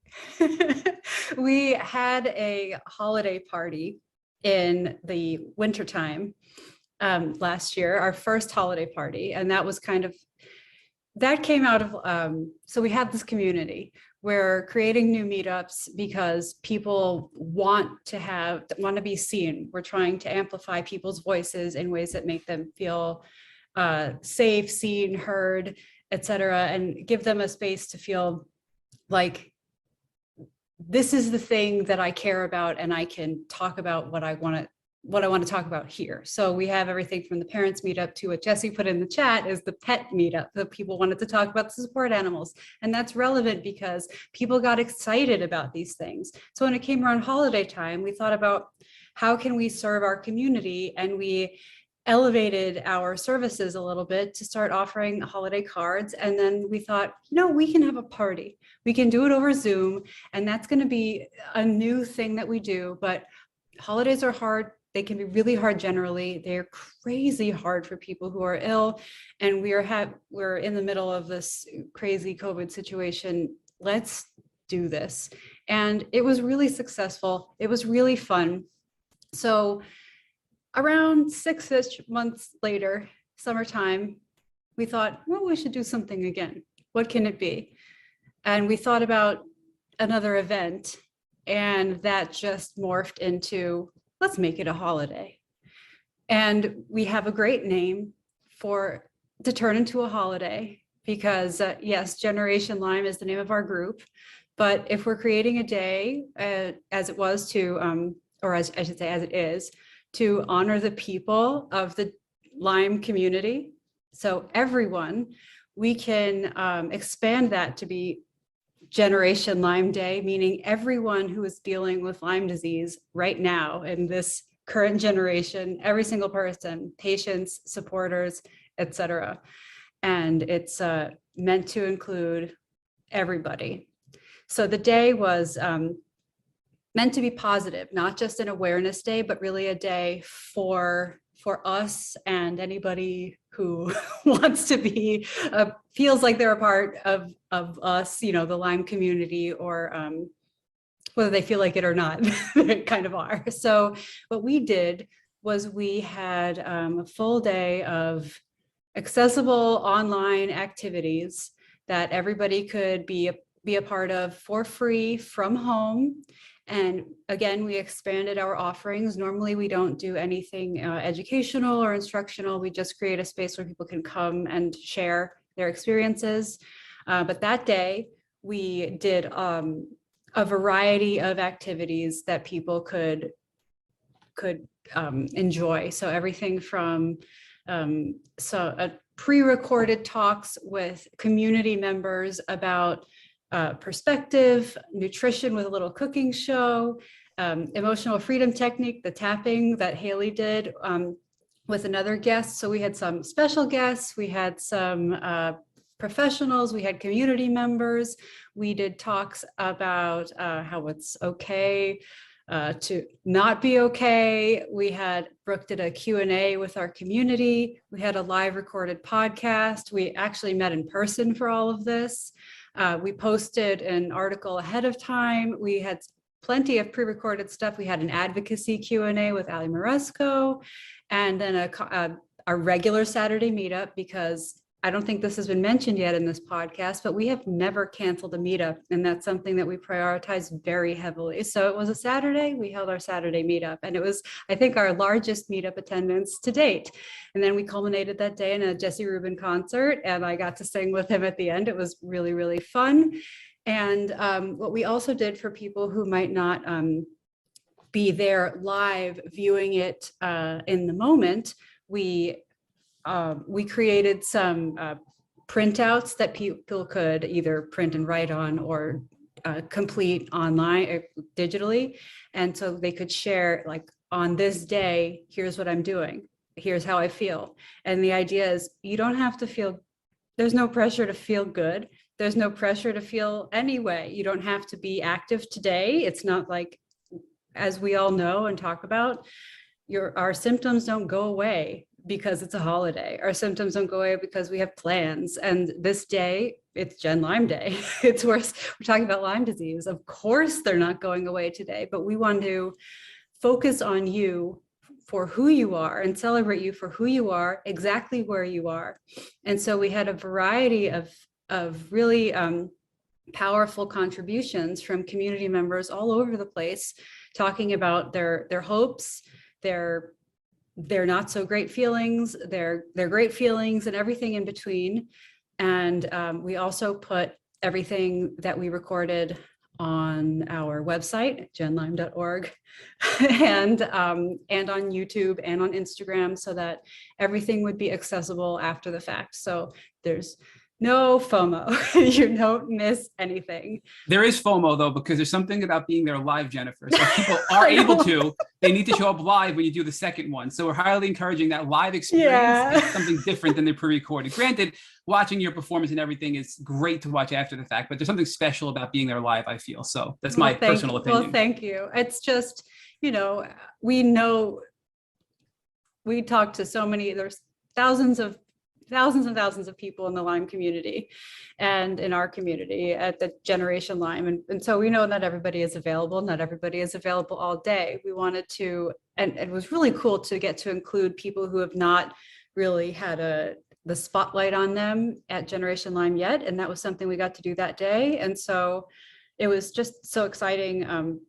we had a holiday party in the wintertime last year, our first holiday party. And that was that came out of, so we had this community. We're creating new meetups because people want to be seen. We're trying to amplify people's voices in ways that make them feel safe, seen, heard, etc., and give them a space to feel like this is the thing that I care about, and I can talk about what I want to talk about here. So we have everything from the parents meetup to what Jesse put in the chat is the pet meetup that people wanted to talk about the support animals. And that's relevant because people got excited about these things. So when it came around holiday time, we thought about how can we serve our community, and we elevated our services a little bit to start offering holiday cards. And then we thought, we can have a party. We can do it over Zoom, and that's going to be a new thing that we do. But holidays are hard. They can be really hard generally. They're crazy hard for people who are ill. And we're in the middle of this crazy COVID situation. Let's do this. And it was really successful. It was really fun. So around 6-ish months later, summertime, we thought, well, we should do something again. What can it be? And we thought about another event, and that just morphed into, let's make it a holiday. And we have a great name to turn into a holiday, because yes, Generation Lyme is the name of our group. But if we're creating a day, as it was to, or as I should say, as it is, to honor the people of the Lyme community, so everyone, we can expand that to be Generation Lyme Day, meaning everyone who is dealing with Lyme disease right now in this current generation, every single person, patients, supporters, etc. And it's meant to include everybody. So the day was meant to be positive, not just an awareness day, but really a day for us and anybody who wants to be, feels like they're a part of us, the Lyme community, or whether they feel like it or not, they kind of are. So what we did was we had a full day of accessible online activities that everybody could be a part of for free from home. And again, we expanded our offerings. Normally, we don't do anything educational or instructional. We just create a space where people can come and share their experiences. But that day, we did a variety of activities that people could enjoy. So everything from pre-recorded talks with community members about perspective, nutrition with a little cooking show, emotional freedom technique, the tapping that Haley did with another guest. So we had some special guests, we had some professionals, we had community members. We did talks about how it's okay to not be okay. We had Brooke did a Q&A with our community. We had a live recorded podcast. We actually met in person for all of this. We posted an article ahead of time. We had plenty of pre-recorded stuff. We had an advocacy Q&A with Ali Moresco, and then a regular Saturday meetup, because I don't think this has been mentioned yet in this podcast, but we have never canceled a meetup, and that's something that we prioritize very heavily. So it was a Saturday, we held our Saturday meetup, and it was, I think, our largest meetup attendance to date. And then we culminated that day in a Jesse Ruben concert, and I got to sing with him at the end. It was really, really fun. And what we also did for people who might not be there live viewing it in the moment, we created some printouts that people could either print and write on or complete online or digitally. And so they could share, like, on this day, here's what I'm doing. Here's how I feel. And the idea is you don't have to feel, there's no pressure to feel good. There's no pressure to feel any way. You don't have to be active today. It's not like, as we all know and talk about, our symptoms don't go away because it's a holiday. Our symptoms don't go away because we have plans. And this day, it's Gen Lyme Day. It's worse. We're talking about Lyme disease. Of course, they're not going away today, but we want to focus on you for who you are and celebrate you for who you are, exactly where you are. And so we had a variety of really powerful contributions from community members all over the place, talking about their hopes, their not so great feelings, their great feelings, and everything in between. And we also put everything that we recorded on our website, genlyme.org, and on YouTube and on Instagram, so that everything would be accessible after the fact. So there's no FOMO. You don't miss anything. There is FOMO, though, because there's something about being there live, Jennifer. So if people are able to, they need to show up live when you do the second one. So we're highly encouraging that live experience is something different than the pre-recorded. Granted, watching your performance and everything is great to watch after the fact, but there's something special about being there live, I feel. So that's my personal opinion. Well, thank you. It's just, we talk to so many, there's thousands of thousands and thousands of people in the Lyme community and in our community at the Generation Lyme. And so we know not everybody is available. Not everybody is available all day. We wanted to, and it was really cool to get to include people who have not really had the spotlight on them at Generation Lyme yet. And that was something we got to do that day. And so it was just so exciting.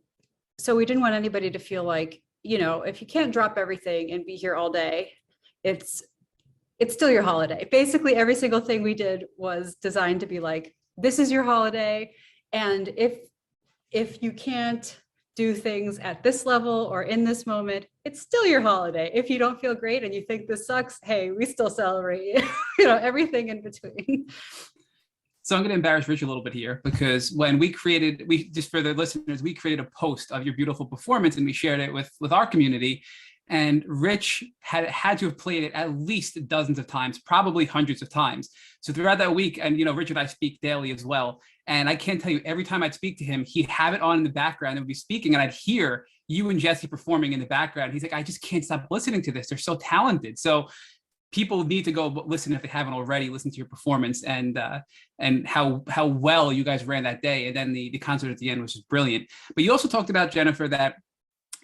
So we didn't want anybody to feel like, if you can't drop everything and be here all day, it's still your holiday. Basically, every single thing we did was designed to be like, this is your holiday. And if you can't do things at this level or in this moment, it's still your holiday. If you don't feel great and you think this sucks, hey, we still celebrate, everything in between. So I'm going to embarrass Rich a little bit here, because when just for the listeners, we created a post of your beautiful performance and we shared it with our community. And Rich had to have played it at least dozens of times, probably hundreds of times. So throughout that week, and Rich and I speak daily as well. And I can't tell you, every time I'd speak to him, he'd have it on in the background and we'd be speaking and I'd hear you and Jesse performing in the background. He's like, I just can't stop listening to this. They're so talented. So people need to go listen, if they haven't already, listen to your performance and how well you guys ran that day. And then the concert at the end was just brilliant. But you also talked about, Jennifer, that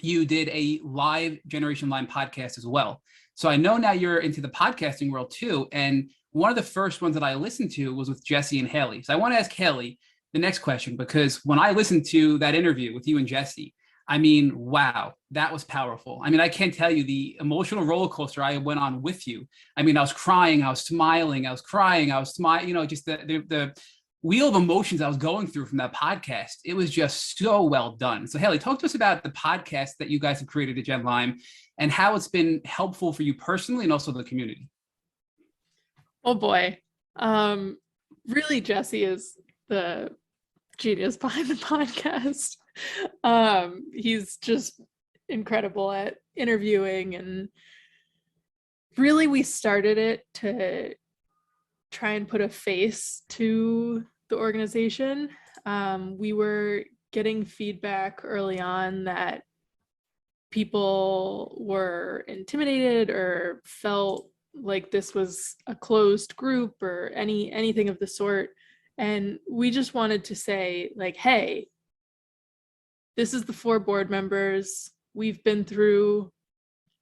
you did a live Generation Lyme podcast as well. So I know now you're into the podcasting world too. And one of the first ones that I listened to was with Jesse and Haley. So I want to ask Haley the next question, because when I listened to that interview with you and Jesse, I mean, wow, that was powerful. I mean, I can't tell you the emotional roller coaster I went on with you. I mean, I was crying, I was smiling, I was crying, I was smiling, just the wheel of emotions I was going through from that podcast. It was just so well done. So Haley, talk to us about the podcast that you guys have created at Gen Lyme and how it's been helpful for you personally and also the community. Oh boy. Really, Jesse is the genius behind the podcast. He's just incredible at interviewing, and really we started it to try and put a face to the organization. We were getting feedback early on that people were intimidated or felt like this was a closed group or anything of the sort. And we just wanted to say, like, hey, this is the 4 board members. We've been through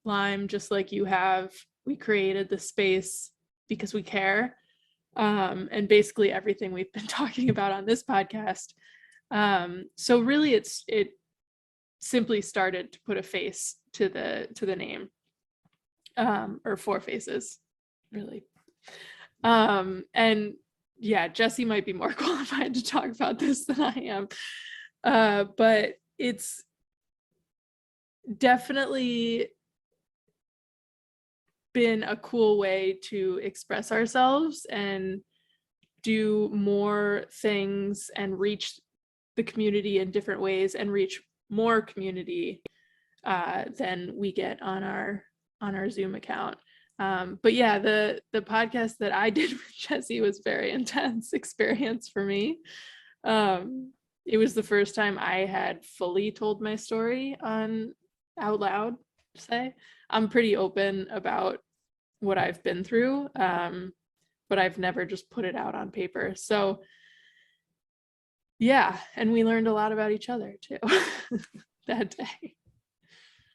Lyme just like you have. We created the space because we care. And basically everything we've been talking about on this podcast. So really it simply started to put a face to the name, or 4 faces, really. And yeah, Jesse might be more qualified to talk about this than I am. But it's definitely been a cool way to express ourselves and do more things and reach the community in different ways and reach more community than we get on our Zoom account. But yeah, the podcast that I did with Jesse was very intense experience for me. It was the first time I had fully told my story out loud, say. I'm pretty open about what I've been through, but I've never just put it out on paper. So yeah, and we learned a lot about each other too that day.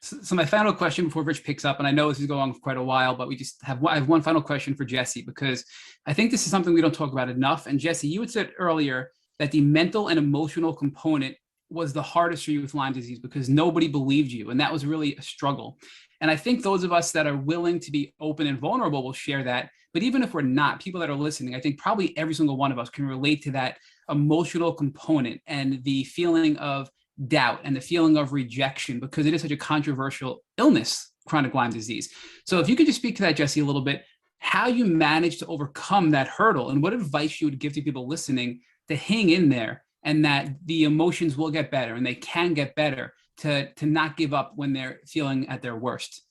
So my final question before Rich picks up, and I know this is going on for quite a while, but I have one final question for Jesse, because I think this is something we don't talk about enough. And Jesse, you had said earlier that the mental and emotional component was the hardest for you with Lyme disease because nobody believed you. And that was really a struggle. And I think those of us that are willing to be open and vulnerable will share that. But even if we're not, people that are listening, I think probably every single one of us can relate to that emotional component and the feeling of doubt and the feeling of rejection, because it is such a controversial illness, chronic Lyme disease. So if you could just speak to that, Jesse, a little bit, how you managed to overcome that hurdle and what advice you would give to people listening to hang in there, and that the emotions will get better and they can get better, to not give up when they're feeling at their worst.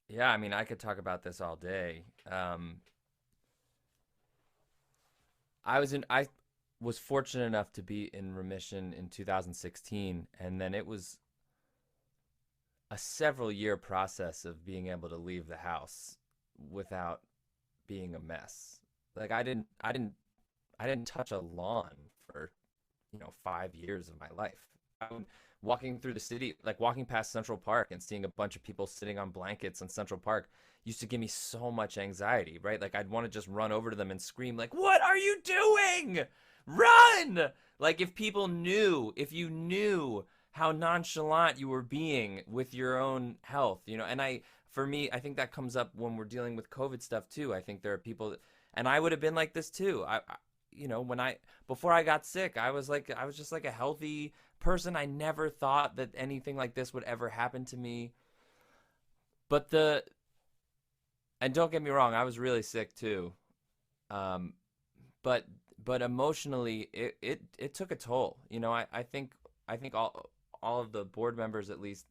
Yeah, I mean, I could talk about this all day. I was fortunate enough to be in remission in 2016, and then it was a several-year process of being able to leave the house without being a mess. Like I didn't touch a lawn for, 5 years of my life. Walking through the city, like walking past Central Park and seeing a bunch of people sitting on blankets in Central Park used to give me so much anxiety, right? Like I'd want to just run over to them and scream like, "What are you doing? Run!" Like if you knew how nonchalant you were being with your own health, and for me, I think that comes up when we're dealing with COVID stuff too. I think there are people and I would have been like this too. Before I got sick, I was just like a healthy person. I never thought that anything like this would ever happen to me. And don't get me wrong, I was really sick too. But emotionally, it took a toll. I think all of the board members, at least,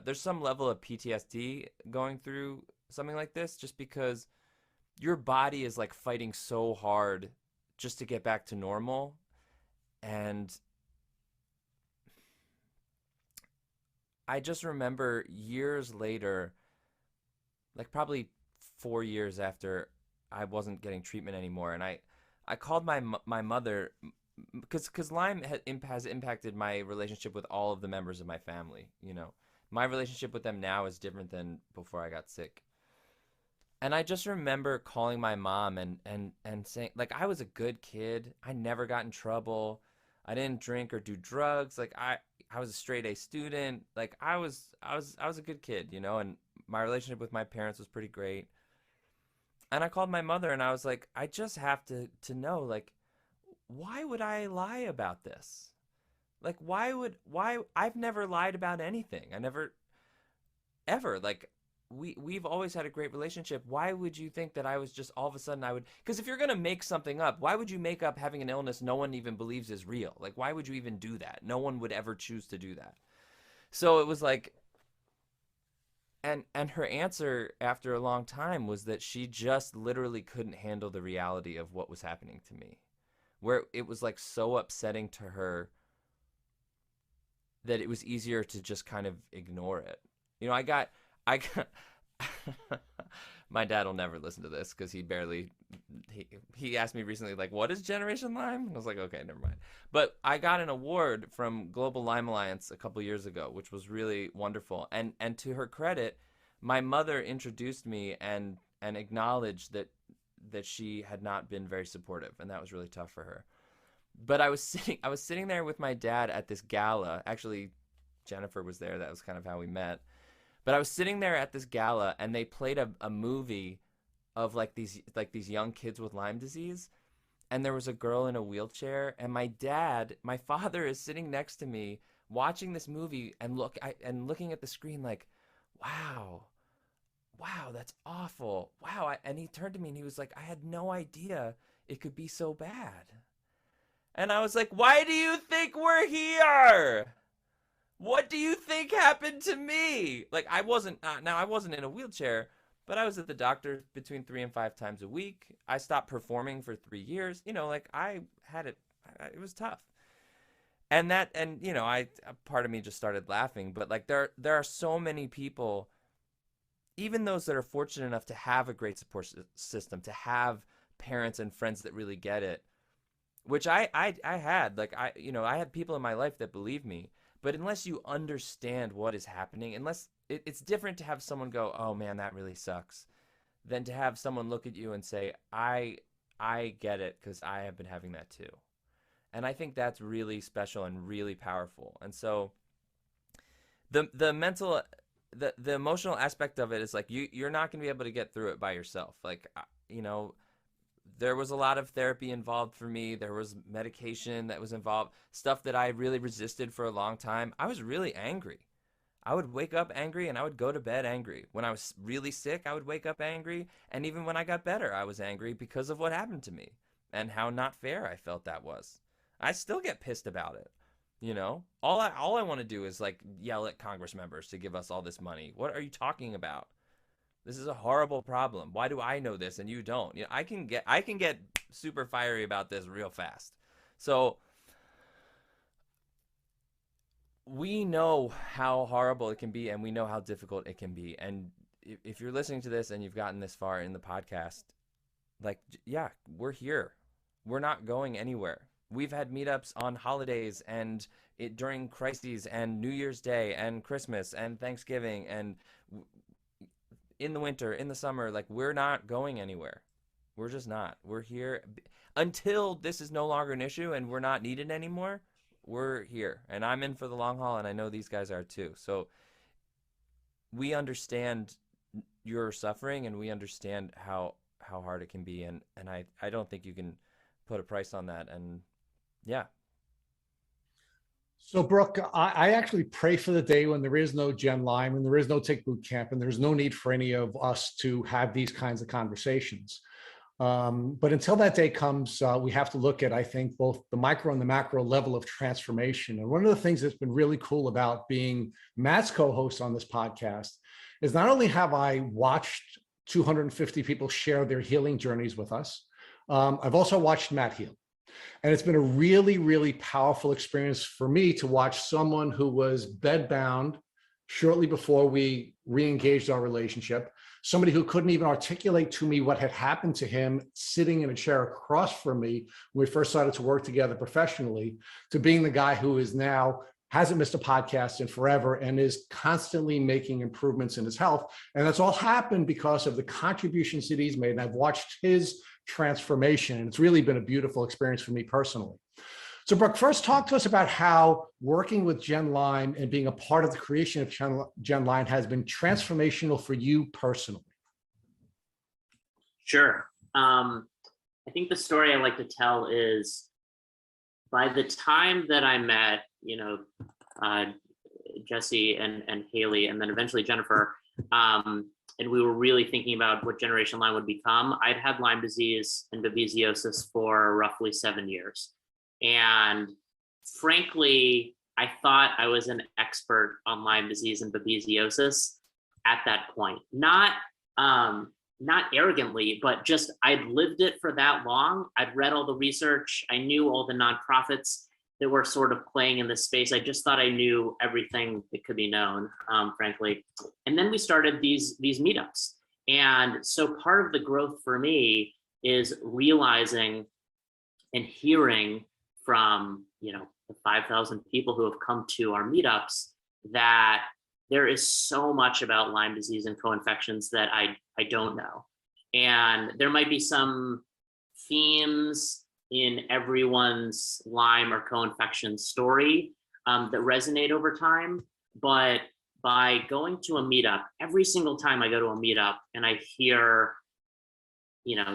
there's some level of PTSD going through something like this, just because your body is like fighting so hard just to get back to normal. And I just remember years later, like probably 4 years after I wasn't getting treatment anymore, and I called my mother, because Lyme has impacted my relationship with all of the members of my family. My relationship with them now is different than before I got sick. And I just remember calling my mom and saying, like, I was a good kid. I never got in trouble. I didn't drink or do drugs. Like I was a straight A student. Like I was a good kid, and my relationship with my parents was pretty great. And I called my mother and I was like, I just have to know, like, why would I lie about this? Like, why I've never lied about anything. I never ever, like, we've always had a great relationship. Why would you think that I was just all of a sudden because if you're going to make something up, why would you make up having an illness no one even believes is real? Like, why would you even do that? No one would ever choose to do that. So it was like, and her answer after a long time was that she just literally couldn't handle the reality of what was happening to me, where it was like so upsetting to her that it was easier to just kind of ignore it. I got my dad will never listen to this because he asked me recently, like, what is Generation Lyme? And I was like, okay, never mind. But I got an award from Global Lyme Alliance a couple years ago, which was really wonderful. And to her credit, my mother introduced me and acknowledged that she had not been very supportive, and that was really tough for her. But I was sitting there with my dad at this gala. Actually, Jennifer was there. That was kind of how we met. But I was sitting there at this gala, and they played a movie of these young kids with Lyme disease, and there was a girl in a wheelchair, and my father is sitting next to me watching this movie and looking at the screen like, wow, that's awful. Wow. And he turned to me and he was like, I had no idea it could be so bad. And I was like, why do you think we're here? What do you think happened to me? Like, I wasn't in a wheelchair, but I was at the doctor between 3 and 5 times a week. I stopped performing for 3 years. I had it. It was tough. And part of me just started laughing. But like, there are so many people, even those that are fortunate enough to have a great support system, to have parents and friends that really get it, which I had. Like, I had people in my life that believe me. But unless you understand what is happening, it's different to have someone go, oh man, that really sucks, than to have someone look at you and say, I get it because I have been having that too. And I think that's really special and really powerful. And so the mental, the emotional aspect of it is like, you're not going to be able to get through it by yourself. Like, there was a lot of therapy involved for me. There was medication that was involved, stuff that I really resisted for a long time. I was really angry. I would wake up angry and I would go to bed angry. When I was really sick, I would wake up angry. And even when I got better, I was angry because of what happened to me and how not fair I felt that was. I still get pissed about it. All I want to do is like yell at Congress members to give us all this money. What are you talking about? This is a horrible problem. Why do I know this and you don't? I can get super fiery about this real fast. So we know how horrible it can be, and we know how difficult it can be. And if you're listening to this and you've gotten this far in the podcast, like, yeah, we're here. We're not going anywhere. We've had meetups on holidays and during crises and New Year's Day and Christmas and Thanksgiving and in the winter, in the summer. Like, we're not going anywhere. We're just not. We're here until this is no longer an issue and we're not needed anymore. We're here, and I'm in for the long haul, and I know these guys are too. So we understand your suffering, and we understand how hard it can be, and I don't think you can put a price on that. And yeah. So, Brooke, I actually pray for the day when there is no Gen Lyme and there is no Tick Bootcamp and there's no need for any of us to have these kinds of conversations. But until that day comes, we have to look at, I think, both the micro and the macro level of transformation. And one of the things that's been really cool about being Matt's co-host on this podcast is not only have I watched 250 people share their healing journeys with us, I've also watched Matt heal. And it's been a really, really powerful experience for me to watch someone who was bedbound shortly before we re-engaged our relationship, somebody who couldn't even articulate to me what had happened to him sitting in a chair across from me when we first started to work together professionally, to being the guy who is now hasn't missed a podcast in forever and is constantly making improvements in his health. And that's all happened because of the contributions that he's made. And I've watched his transformation, and it's really been a beautiful experience for me personally. So, Brooke, first talk to us about how working with Gen Lyme and being a part of the creation of Gen Lyme has been transformational for you personally. Sure. I think the story I like to tell is, by the time that I met, Jesse and Haley, and then eventually Jennifer, and we were really thinking about what Generation Lyme would become, I'd had Lyme disease and babesiosis for roughly 7 years. And frankly, I thought I was an expert on Lyme disease and babesiosis at that point. Not arrogantly, but just I'd lived it for that long. I'd read all the research. I knew all the nonprofits that were sort of playing in this space. I just thought I knew everything that could be known, frankly. And then we started these meetups. And so part of the growth for me is realizing and hearing from, the 5,000 people who have come to our meetups that there is so much about Lyme disease and co-infections that I don't know. And there might be some themes in everyone's Lyme or co-infection story that resonate over time. But by going to a meetup, every single time I go to a meetup and I hear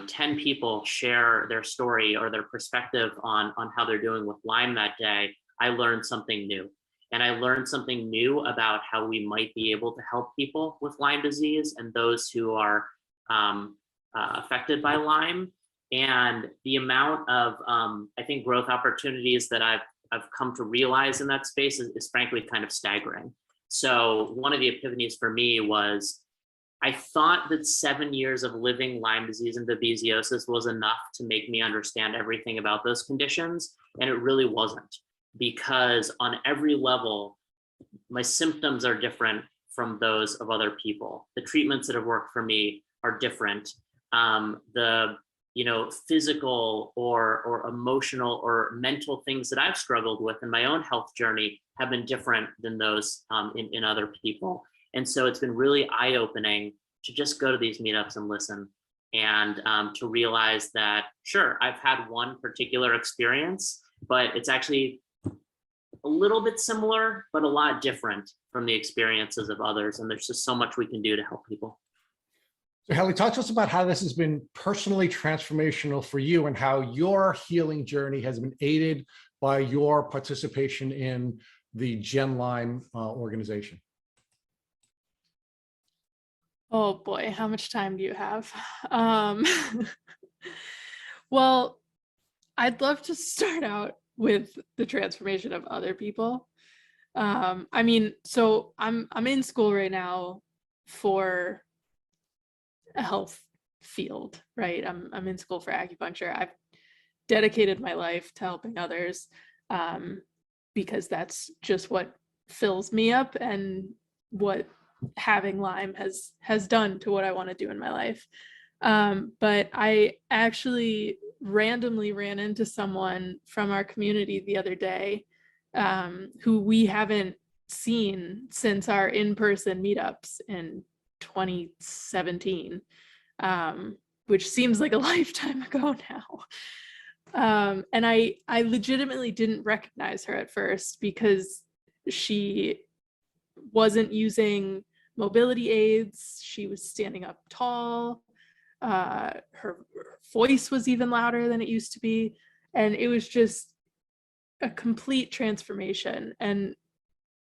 10 people share their story or their perspective on how they're doing with Lyme that day, I learned something new. And I learned something new about how we might be able to help people with Lyme disease and those who are affected by Lyme. And the amount of, I think, growth opportunities that I've come to realize in that space is frankly kind of staggering. So one of the epiphanies for me was, I thought that 7 years of living Lyme disease and babesiosis was enough to make me understand everything about those conditions. And it really wasn't, because on every level, my symptoms are different from those of other people. The treatments that have worked for me are different. The physical or emotional or mental things that I've struggled with in my own health journey have been different than those in other people. And so it's been really eye-opening to just go to these meetups and listen, and to realize that, sure, I've had one particular experience, but it's actually a little bit similar, but a lot different from the experiences of others. And there's just so much we can do to help people. So, Haley, talk to us about how this has been personally transformational for you and how your healing journey has been aided by your participation in the Gen Lyme organization. Oh boy, how much time do you have? Well, I'd love to start out with the transformation of other people. So I'm in school right now for a health field, right? I'm in school for acupuncture. I've dedicated my life to helping others because that's just what fills me up and what having Lyme has done to what I want to do in my life. But I actually randomly ran into someone from our community the other day, who we haven't seen since our in-person meetups in 2017, which seems like a lifetime ago now. And I legitimately didn't recognize her at first because she wasn't using mobility aids. She was standing up tall. Her voice was even louder than it used to be. And it was just a complete transformation. And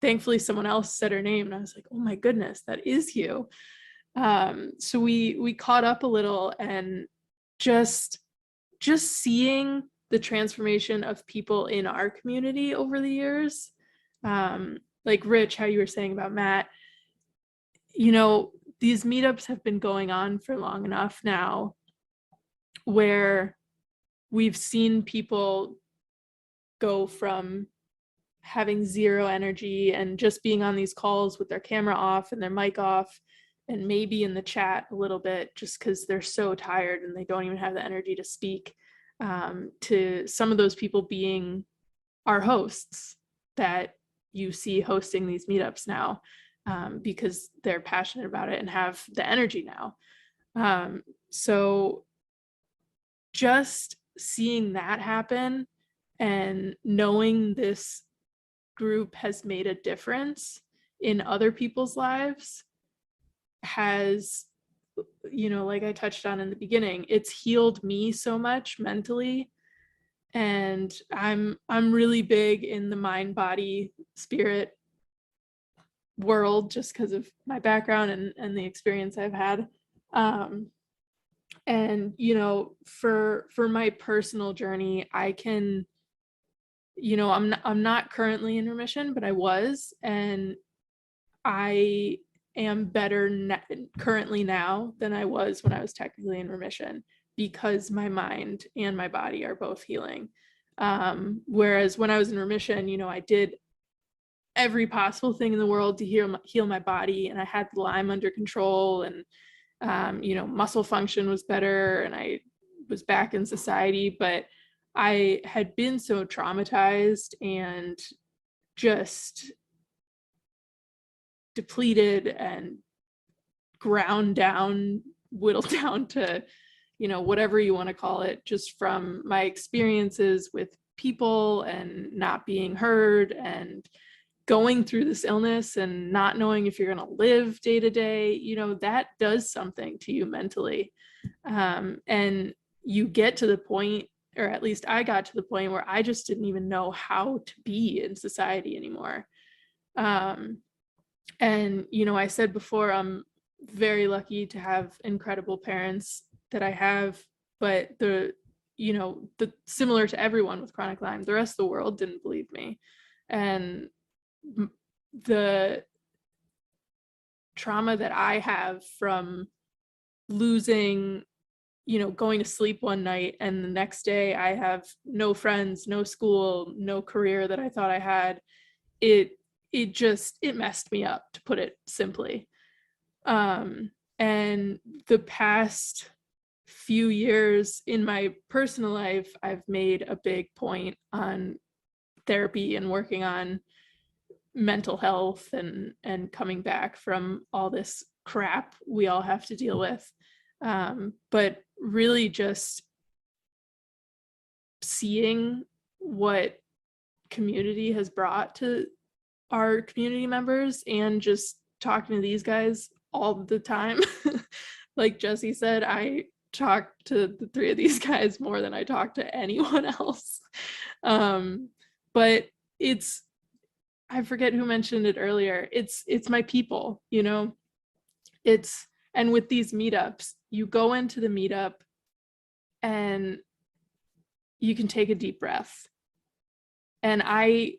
thankfully someone else said her name and I was like, oh my goodness, that is you. So we caught up a little, and just seeing the transformation of people in our community over the years, like Rich, how you were saying about Matt, you know, these meetups have been going on for long enough now where we've seen people go from having zero energy and just being on these calls with their camera off and their mic off and maybe in the chat a little bit just because they're so tired and they don't even have the energy to speak, to some of those people being our hosts that you see hosting these meetups now, because they're passionate about it and have the energy now. So just seeing that happen and knowing this group has made a difference in other people's lives has, you know, like I touched on in the beginning, it's healed me so much mentally. And I'm really big in the mind, body, spirit world just because of my background and the experience I've had. And you know, for my personal journey, I can, you know, I'm not currently in remission, but I was, and I am better currently now than I was when I was technically in remission, because my mind and my body are both healing. Whereas when I was in remission, you know, I did every possible thing in the world to heal my body, and I had the Lyme under control, and you know, muscle function was better, and I was back in society. But I had been so traumatized and just depleted and ground down, whittled down to, you know, whatever you want to call it, just from my experiences with people and not being heard and going through this illness and not knowing if you're going to live day to day, you know, that does something to you mentally. And you get to the point, or at least I got to the point where I just didn't even know how to be in society anymore. And, you know, I said before, I'm very lucky to have incredible parents that I have, but you know, similar to everyone with chronic Lyme, the rest of the world didn't believe me. And the trauma that I have from losing, you know, going to sleep one night and the next day I have no friends, no school, no career that I thought I had, it messed me up, to put it simply. And the past few years in my personal life, I've made a big point on therapy and working on mental health and coming back from all this crap we all have to deal with. But really just seeing what community has brought to our community members, and just talking to these guys all the time. Like Jesse said, I talk to the three of these guys more than I talk to anyone else. But it's, I forget who mentioned it earlier, it's my people, you know. And with these meetups, you go into the meetup and you can take a deep breath. And I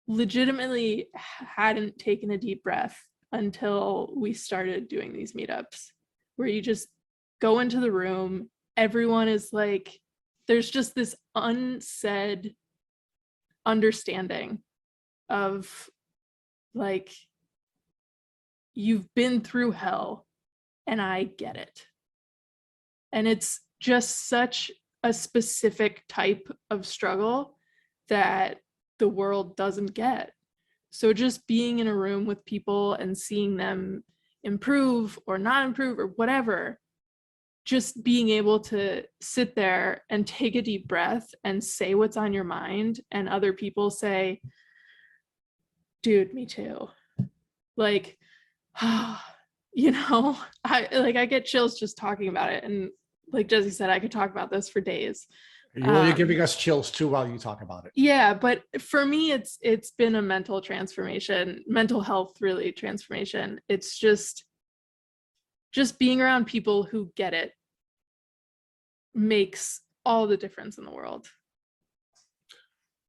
legitimately hadn't taken a deep breath until we started doing these meetups, where you just go into the room, everyone is like, there's just this unsaid understanding of like, you've been through hell and I get it. And it's just such a specific type of struggle that the world doesn't get. So just being in a room with people and seeing them improve or not improve or whatever, just being able to sit there and take a deep breath and say what's on your mind, and other people say, dude, me too. Like, you know, I get chills just talking about it. And like Jesse said, I could talk about this for days. You're giving us chills too while you talk about it. Yeah, but for me, it's been a mental transformation, mental health really transformation. It's just being around people who get it makes all the difference in the world.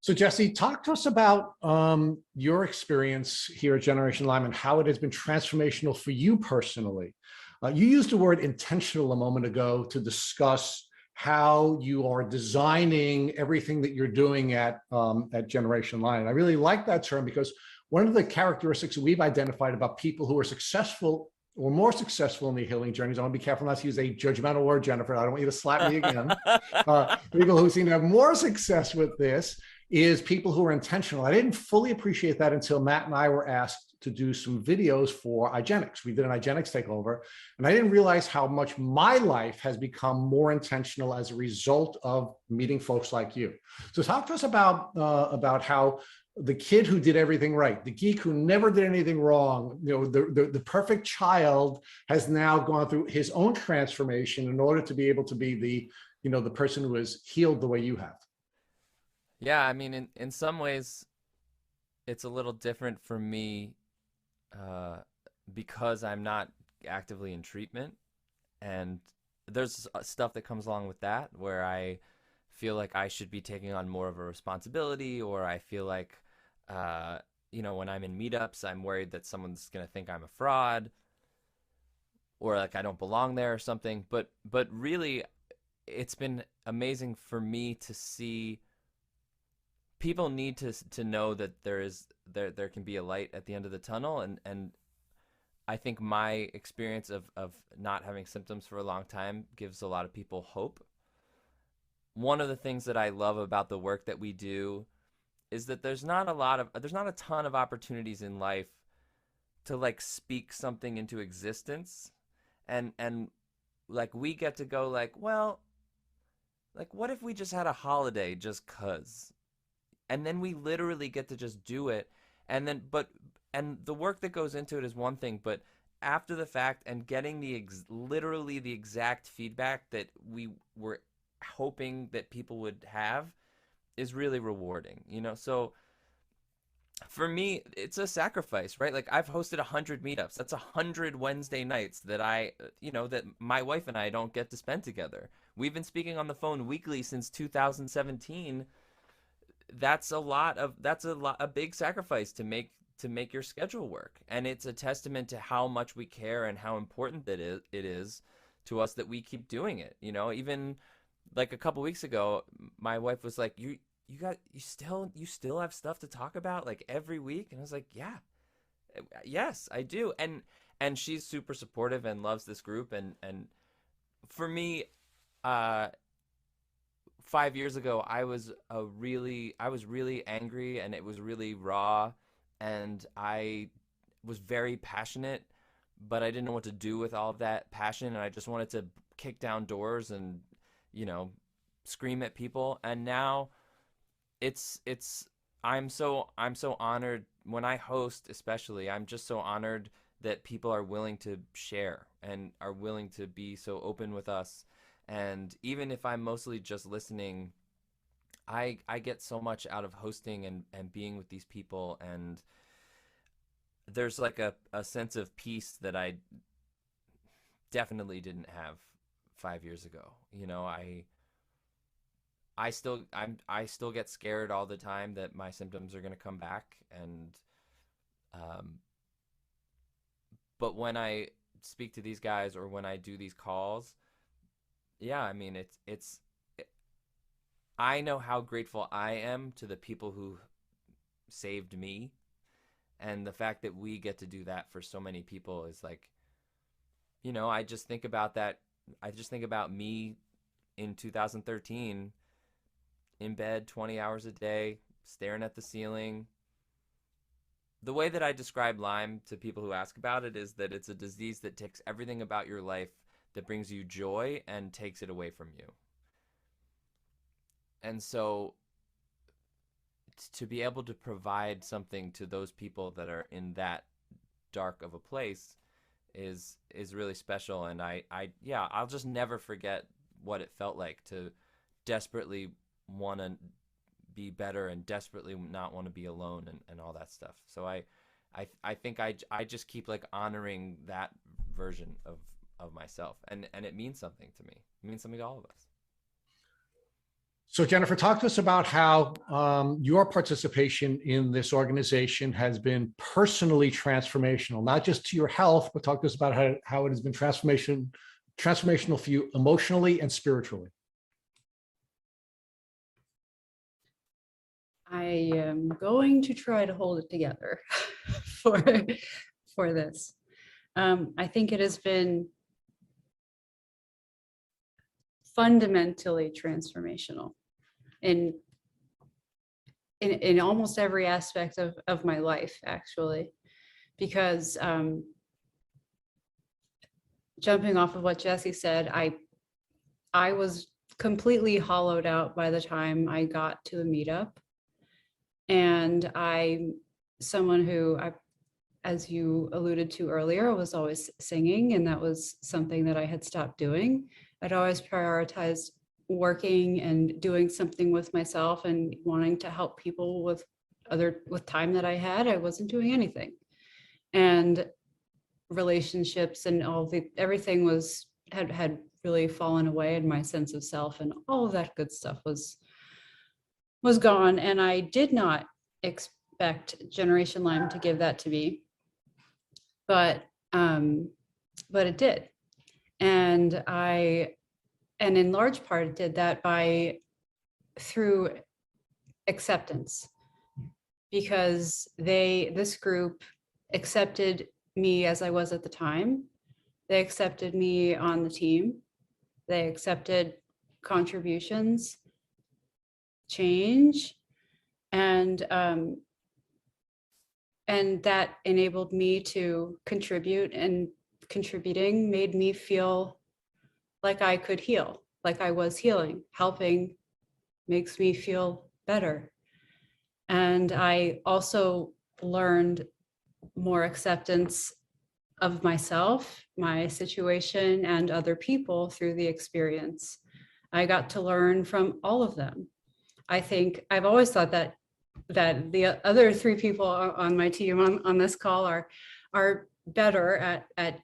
So Jesse, talk to us about your experience here at Generation Lyme and how it has been transformational for you personally. You used the word intentional a moment ago to discuss how you are designing everything that you're doing at Generation Lyme. And I really like that term, because one of the characteristics we've identified about people who are successful or more successful in the healing journeys — I want to be careful not to use a judgmental word, Jennifer, I don't want you to slap me again. People who seem to have more success with this is people who are intentional. I didn't fully appreciate that until Matt and I were asked to do some videos for IGenics. We did an IGenics takeover, and I didn't realize how much my life has become more intentional as a result of meeting folks like you. So talk to us about how the kid who did everything right, the geek who never did anything wrong, you know, the perfect child has now gone through his own transformation in order to be able to be the, you know, the person who is healed the way you have. Yeah, I mean, in some ways, it's a little different for me because I'm not actively in treatment, and there's stuff that comes along with that where I feel like I should be taking on more of a responsibility, or I feel like, you know, when I'm in meetups, I'm worried that someone's going to think I'm a fraud, or like I don't belong there or something. But really, it's been amazing for me to see people need to know that there can be a light at the end of the tunnel, and I think my experience of not having symptoms for a long time gives a lot of people hope. One of the things that I love about the work that we do is that there's not a ton of opportunities in life to like speak something into existence, and like we get to go like, well, like what if we just had a holiday just 'cause? And then we literally get to just do it. And then, and the work that goes into it is one thing, but after the fact and getting literally the exact feedback that we were hoping that people would have is really rewarding, you know? So for me, it's a sacrifice, right? Like I've hosted 100 meetups. That's 100 Wednesday nights that that my wife and I don't get to spend together. We've been speaking on the phone weekly since 2017. That's a big sacrifice to make your schedule work, and it's a testament to how much we care and how important that it is to us that we keep doing it. You know, even like a couple weeks ago, my wife was like, you still have stuff to talk about like every week, and I was like, yeah, yes, I do. And she's super supportive and loves this group, and for me, 5 years ago, I was really angry, and it was really raw, and I was very passionate, but I didn't know what to do with all of that passion, and I just wanted to kick down doors and, you know, scream at people. And now I'm so honored when I host, especially. I'm just so honored that people are willing to share and are willing to be so open with us. And even if I'm mostly just listening, I get so much out of hosting and being with these people. And there's like a sense of peace that I definitely didn't have 5 years ago. You know, I still get scared all the time that my symptoms are going to come back. And but when I speak to these guys or when I do these calls, yeah, I mean, I know how grateful I am to the people who saved me, and the fact that we get to do that for so many people is like, you know, I just think about that I just think about me in 2013 in bed 20 hours a day, staring at the ceiling. The way that I describe Lyme to people who ask about it is that it's a disease that takes everything about your life that brings you joy and takes it away from you. And so to be able to provide something to those people that are in that dark of a place is really special. And I'll just never forget what it felt like to desperately want to be better and desperately not want to be alone and all that stuff. So I think I just keep like honoring that version of myself, and it means something to me. It means something to all of us. So Jennifer, talk to us about how your participation in this organization has been personally transformational, not just to your health, but talk to us about how it has been transformational for you emotionally and spiritually. I am going to try to hold it together for this. I think it has been fundamentally transformational in almost every aspect of my life, actually, because jumping off of what Jesse said, I was completely hollowed out by the time I got to a meetup. And I'm someone who, as you alluded to earlier, was always singing, and that was something that I had stopped doing. I'd always prioritized working and doing something with myself and wanting to help people with time that I had. I wasn't doing anything. And relationships and everything had really fallen away, and my sense of self and all of that good stuff was gone. And I did not expect Generation Lyme to give that to me, but it did. And in large part, it did that through acceptance, because this group accepted me as I was at the time. They accepted me on the team. They accepted contributions, change, and that enabled me to contribute, and contributing made me feel like I could heal, like I was healing. Helping makes me feel better. And I also learned more acceptance of myself, my situation, and other people through the experience. I got to learn from all of them. I think I've always thought that the other three people on my team on this call are better at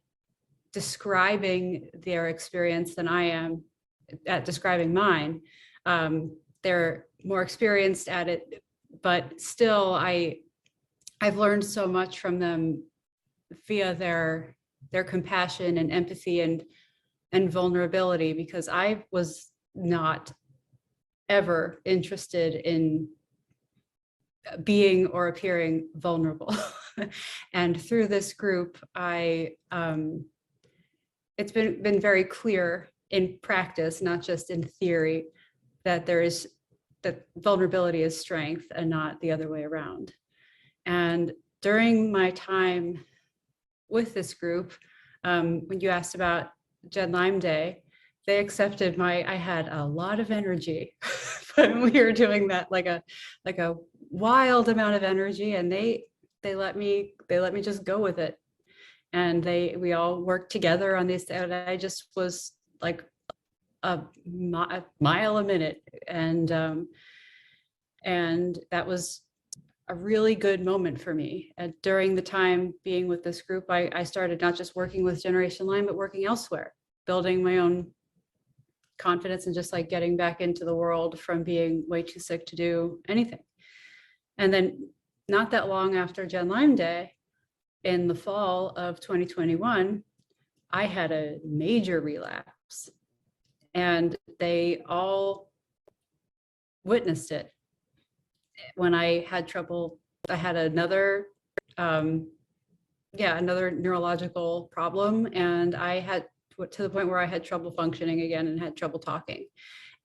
describing their experience than I am at describing mine. They're more experienced at it, but still I've learned so much from them via their compassion and empathy and vulnerability, because I was not ever interested in being or appearing vulnerable. And through this group, it's been very clear in practice, not just in theory, that vulnerability is strength and not the other way around. And during my time with this group, when you asked about Gen Lyme Day, they accepted I had a lot of energy when we were doing that, like a wild amount of energy, and they let me just go with it. And we all worked together on this, and I just was like a mile a minute. And that was a really good moment for me. And during the time being with this group, I started not just working with Generation Lyme, but working elsewhere, building my own confidence and just like getting back into the world from being way too sick to do anything. And then not that long after Gen Lyme Day, in the fall of 2021, I had a major relapse, and they all witnessed it. When I had trouble, I had another neurological problem, and I to the point where I had trouble functioning again and had trouble talking.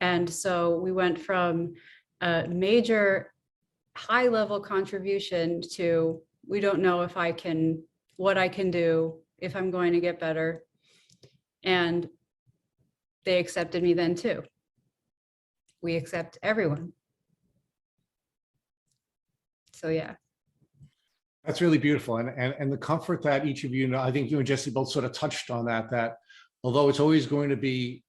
And so we went from a major high level contribution to, we don't know if I can, what I can do, if I'm going to get better. And they accepted me then too. We accept everyone. So yeah. That's really beautiful. And the comfort that each of you know, I think you and Jesse both sort of touched on that although it's always going to be,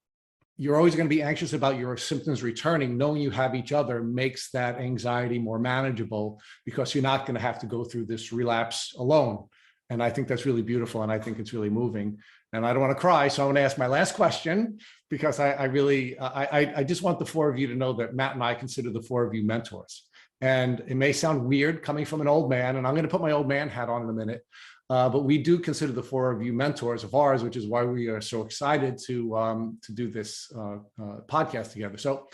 you're always going to be anxious about your symptoms returning, knowing you have each other makes that anxiety more manageable because you're not going to have to go through this relapse alone. And I think that's really beautiful. And I think it's really moving. And I don't want to cry. So I want to ask my last question because I just want the four of you to know that Matt and I consider the four of you mentors. And it may sound weird coming from an old man, and I'm going to put my old man hat on in a minute, but we do consider the four of you mentors of ours, which is why we are so excited to do this podcast together. So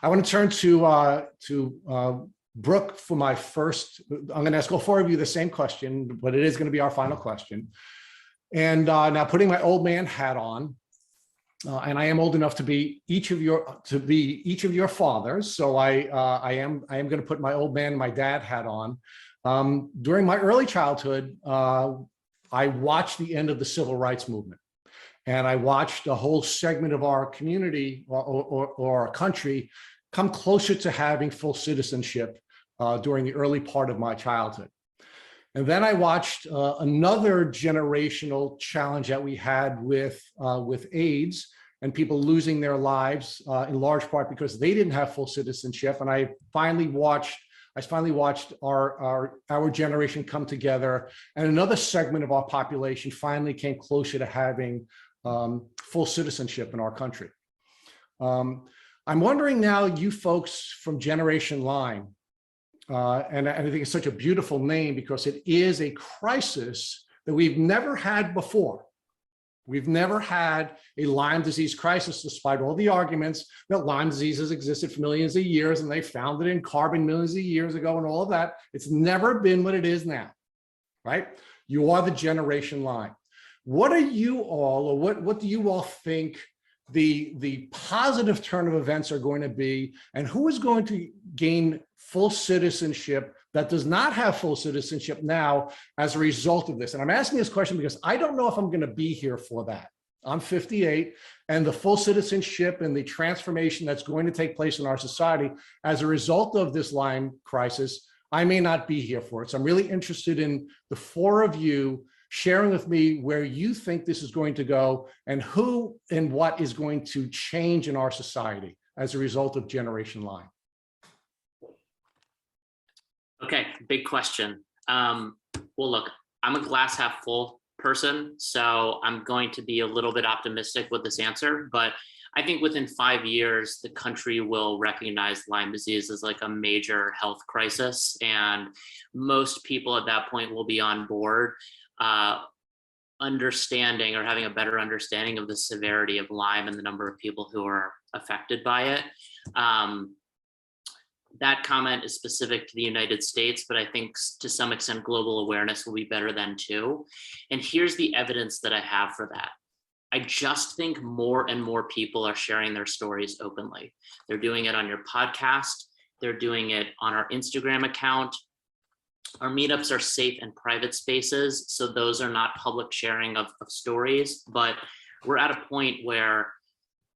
I want to turn to Brooke for my first. I'm going to ask all four of you the same question, but it is going to be our final question. And now putting my old man hat on, and I am old enough to be each of your fathers. So I am going to put my old man and my dad hat on. During my early childhood, I watched the end of the civil rights movement, and I watched a whole segment of our community or our country come closer to having full citizenship during the early part of my childhood. And then I watched another generational challenge that we had with AIDS and people losing their lives in large part because they didn't have full citizenship. And I finally watched our generation come together, and another segment of our population finally came closer to having full citizenship in our country. I'm wondering now, you folks from Generation Lyme, and I think it's such a beautiful name because it is a crisis that we've never had before. We've never had a Lyme disease crisis, despite all the arguments that Lyme disease has existed for millions of years and they found it in carbon millions of years ago and all of that. It's never been what it is now, right? You are the Generation Lyme. What are you all, or what do you all think the positive turn of events are going to be, and who is going to gain full citizenship that does not have full citizenship now as a result of this? And I'm asking this question because I don't know if I'm going to be here for that. I'm 58, and the full citizenship and the transformation that's going to take place in our society as a result of this Lyme crisis, I may not be here for it. So I'm really interested in the four of you sharing with me where you think this is going to go and who and what is going to change in our society as a result of Generation Lyme. Okay, big question. Well, look, I'm a glass half full person, so I'm going to be a little bit optimistic with this answer, but I think within 5 years, the country will recognize Lyme disease as like a major health crisis, and most people at that point will be on board understanding or having a better understanding of the severity of Lyme and the number of people who are affected by it. That comment is specific to the United States, but I think to some extent global awareness will be better then too. And here's the evidence that I have for that. I just think more and more people are sharing their stories openly. They're doing it on your podcast. They're doing it on our Instagram account. Our meetups are safe and private spaces, so those are not public sharing of stories, but we're at a point where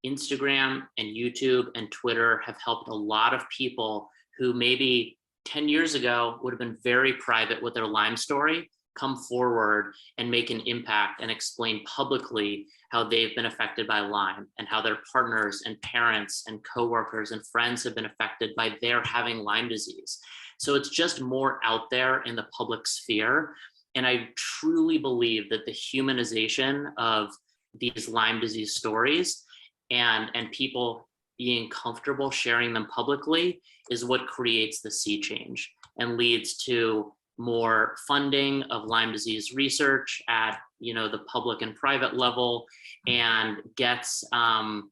Instagram and YouTube and Twitter have helped a lot of people who maybe 10 years ago would have been very private with their Lyme story come forward and make an impact and explain publicly how they've been affected by Lyme and how their partners and parents and coworkers and friends have been affected by their having Lyme disease. So it's just more out there in the public sphere. And I truly believe that the humanization of these Lyme disease stories and people being comfortable sharing them publicly is what creates the sea change and leads to more funding of Lyme disease research at the public and private level, and gets some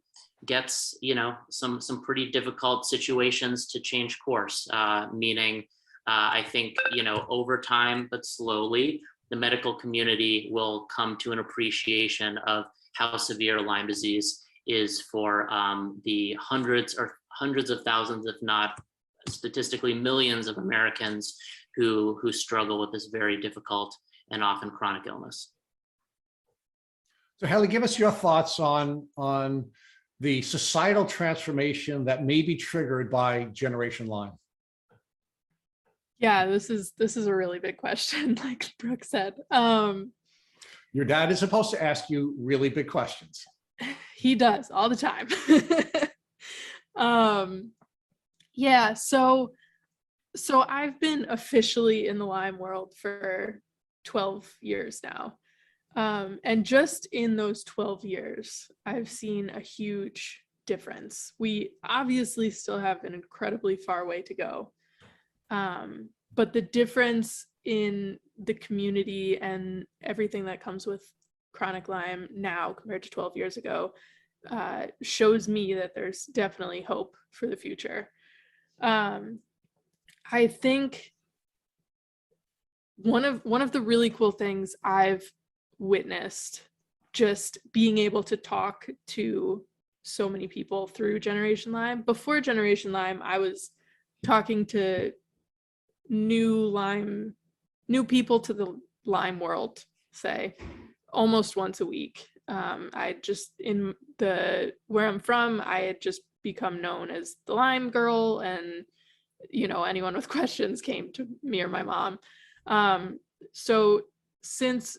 pretty difficult situations to change course, meaning I think over time but slowly the medical community will come to an appreciation of how severe Lyme disease is for the hundreds of thousands, if not statistically millions of Americans who struggle with this very difficult and often chronic illness. So Haley, give us your thoughts on the societal transformation that may be triggered by Generation Lyme. Yeah, this is a really big question, like Brooke said. Your dad is supposed to ask you really big questions. He does all the time. Yeah, so I've been officially in the Lyme world for 12 years now. And just in those 12 years, I've seen a huge difference. We obviously still have an incredibly far way to go. But the difference in the community and everything that comes with chronic Lyme now compared to 12 years ago shows me that there's definitely hope for the future. I think one of the really cool things I've witnessed just being able to talk to so many people through Generation Lyme. Before Generation Lyme, I was talking to new people to the Lyme world, say, almost once a week. I just, where I'm from, I had just become known as the Lyme girl, and anyone with questions came to me or my mom. So since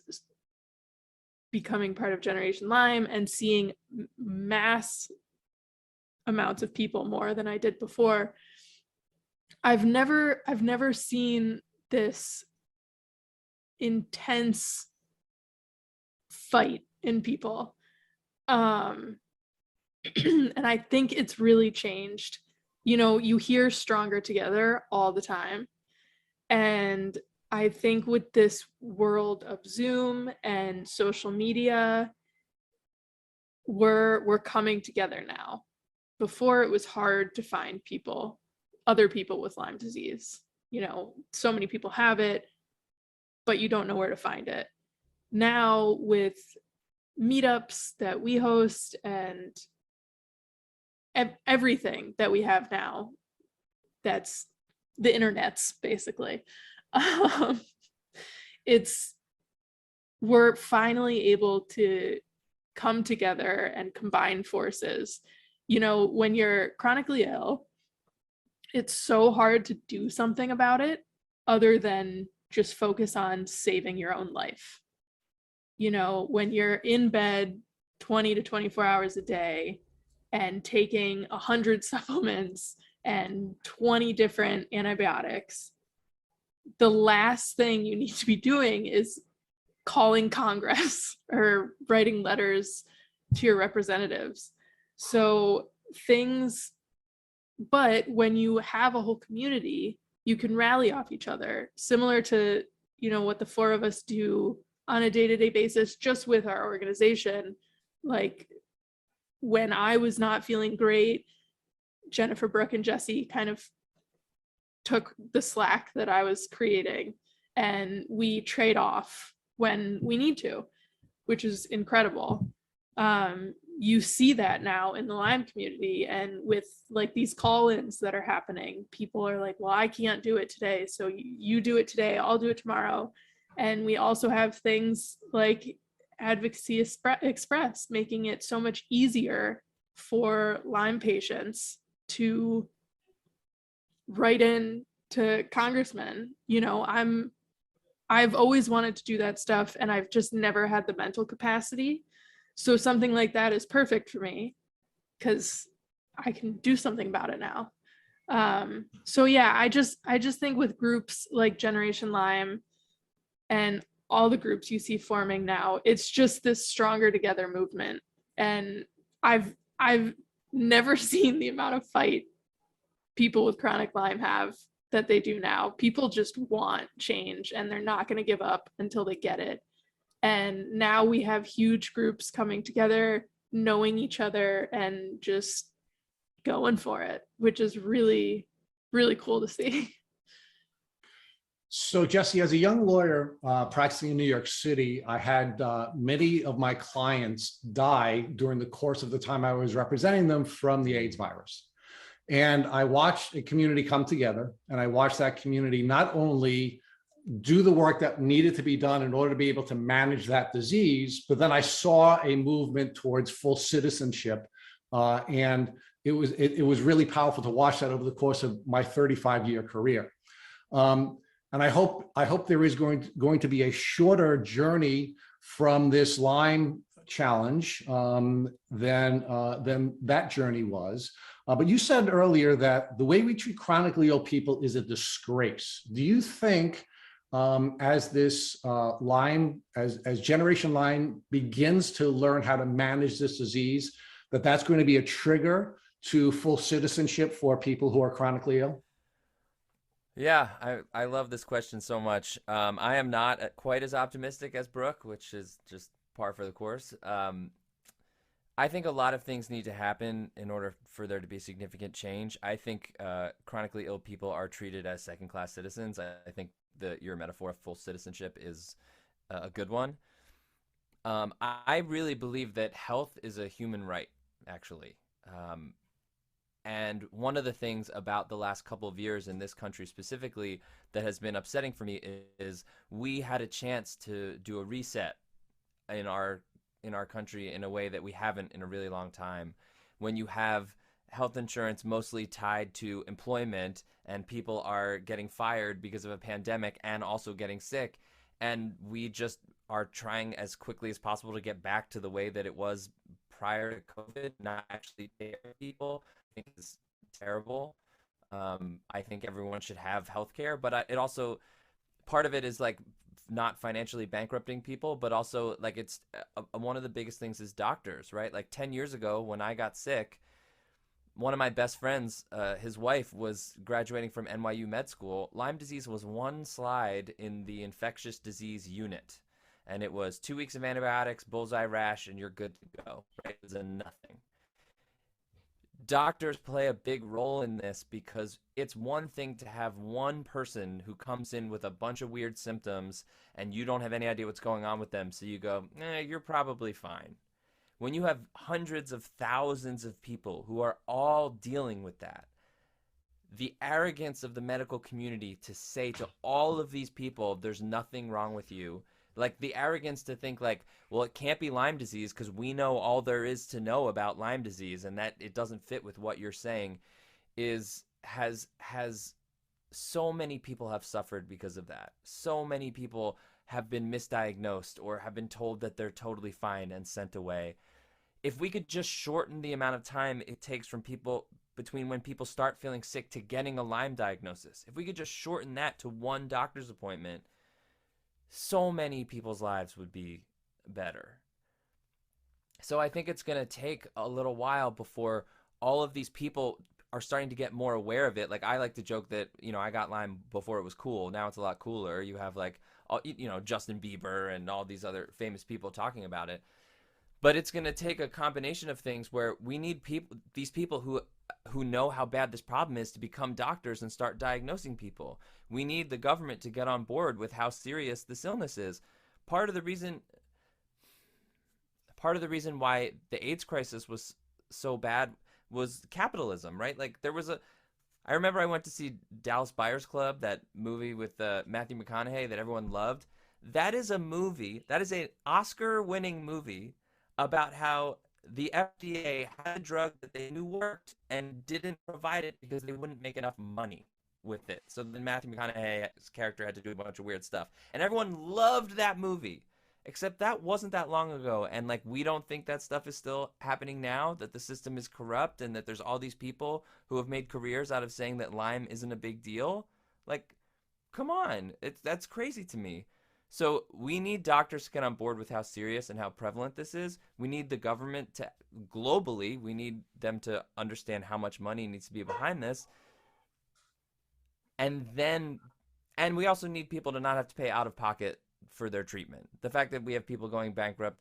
becoming part of Generation Lyme and seeing mass amounts of people, more than I did before, I've never seen this intense fight in people. And I think it's really changed. You hear stronger together all the time. And I think with this world of Zoom and social media, we're coming together now. Before, it was hard to find other people with Lyme disease. So many people have it, but you don't know where to find it. Now with meetups that we host and everything that we have now, that's the internet's basically. We're finally able to come together and combine forces. When you're chronically ill, it's so hard to do something about it other than just focus on saving your own life. When you're in bed 20 to 24 hours a day and taking 100 supplements and 20 different antibiotics, the last thing you need to be doing is calling Congress or writing letters to your representatives. But when you have a whole community, you can rally off each other, similar to, what the four of us do on a day-to-day basis, just with our organization. Like when I was not feeling great, Jennifer, Brooke, and Jesse kind of took the slack that I was creating, and we trade off when we need to, which is incredible. You see that now in the Lyme community, and with like these call-ins that are happening, people are like, well, I can't do it today, so you do it today, I'll do it tomorrow. And we also have things like Advocacy Express, making it so much easier for Lyme patients to write in to congressmen. I've always wanted to do that stuff, and I've just never had the mental capacity. So something like that is perfect for me because I can do something about it now. So yeah, I just think with groups like Generation Lyme and all the groups you see forming now, it's just this stronger together movement. And I've never seen the amount of fight people with chronic Lyme have that they do now. People just want change, and they're not going to give up until they get it. And now we have huge groups coming together, knowing each other, and just going for it, which is really, really cool to see. So, Jesse, as a young lawyer practicing in New York City, I had many of my clients die during the course of the time I was representing them from the AIDS virus. And I watched a community come together, and I watched that community not only do the work that needed to be done in order to be able to manage that disease, but then I saw a movement towards full citizenship. And it was really powerful to watch that over the course of my 35-year career. And I hope there is going to be a shorter journey from this Lyme challenge than that journey was. But you said earlier that the way we treat chronically ill people is a disgrace. Do you think as this Lyme, as Generation Lyme begins to learn how to manage this disease, that's going to be a trigger to full citizenship for people who are chronically ill? Yeah, I love this question so much. I am not quite as optimistic as Brooke, which is just par for the course. I think a lot of things need to happen in order for there to be significant change. I think chronically ill people are treated as second-class citizens. I think your metaphor of full citizenship is a good one. I really believe that health is a human right, actually. And one of the things about the last couple of years in this country specifically that has been upsetting for me is we had a chance to do a reset in our country in a way that we haven't in a really long time. When you have health insurance mostly tied to employment and people are getting fired because of a pandemic and also getting sick, and we just are trying as quickly as possible to get back to the way that it was prior to COVID, not actually pay people, I think is terrible. I think everyone should have health care, but it also, part of it is like not financially bankrupting people, but also like it's one of the biggest things is doctors, right? Like 10 years ago when I got sick, one of my best friends, his wife was graduating from NYU med school. Lyme disease was one slide in the infectious disease unit. And it was 2 weeks of antibiotics, bullseye rash, and you're good to go, right? It was a nothing. Doctors play a big role in this because it's one thing to have one person who comes in with a bunch of weird symptoms and you don't have any idea what's going on with them. So you go, you're probably fine. When you have hundreds of thousands of people who are all dealing with that, the arrogance of the medical community to say to all of these people, there's nothing wrong with you. Like the arrogance to think like, well, it can't be Lyme disease because we know all there is to know about Lyme disease and that it doesn't fit with what you're saying has so many people have suffered because of that. So many people have been misdiagnosed or have been told that they're totally fine and sent away. If we could just shorten the amount of time it takes from people between when people start feeling sick to getting a Lyme diagnosis, if we could just shorten that to one doctor's appointment, so many people's lives would be better. So I think it's going to take a little while before all of these people are starting to get more aware of it. Like I like to joke that, I got Lyme before it was cool. Now it's a lot cooler. You have like, Justin Bieber and all these other famous people talking about it. But it's going to take a combination of things where we need these people who know how bad this problem is to become doctors and start diagnosing people. We need the government to get on board with how serious this illness is. Part of the reason why the AIDS crisis was so bad was capitalism, right? Like I remember I went to see Dallas Buyers Club, that movie with Matthew McConaughey that everyone loved. That is an Oscar-winning movie about how the FDA had a drug that they knew worked and didn't provide it because they wouldn't make enough money with it. So then Matthew McConaughey's character had to do a bunch of weird stuff. And everyone loved that movie. Except that wasn't that long ago. And like, we don't think that stuff is still happening now, that the system is corrupt and that there's all these people who have made careers out of saying that Lyme isn't a big deal. Like, come on. That's crazy to me. So we need doctors to get on board with how serious and how prevalent this is. We need the government to, globally, we need them to understand how much money needs to be behind this. And we also need people to not have to pay out of pocket for their treatment. The fact that we have people going bankrupt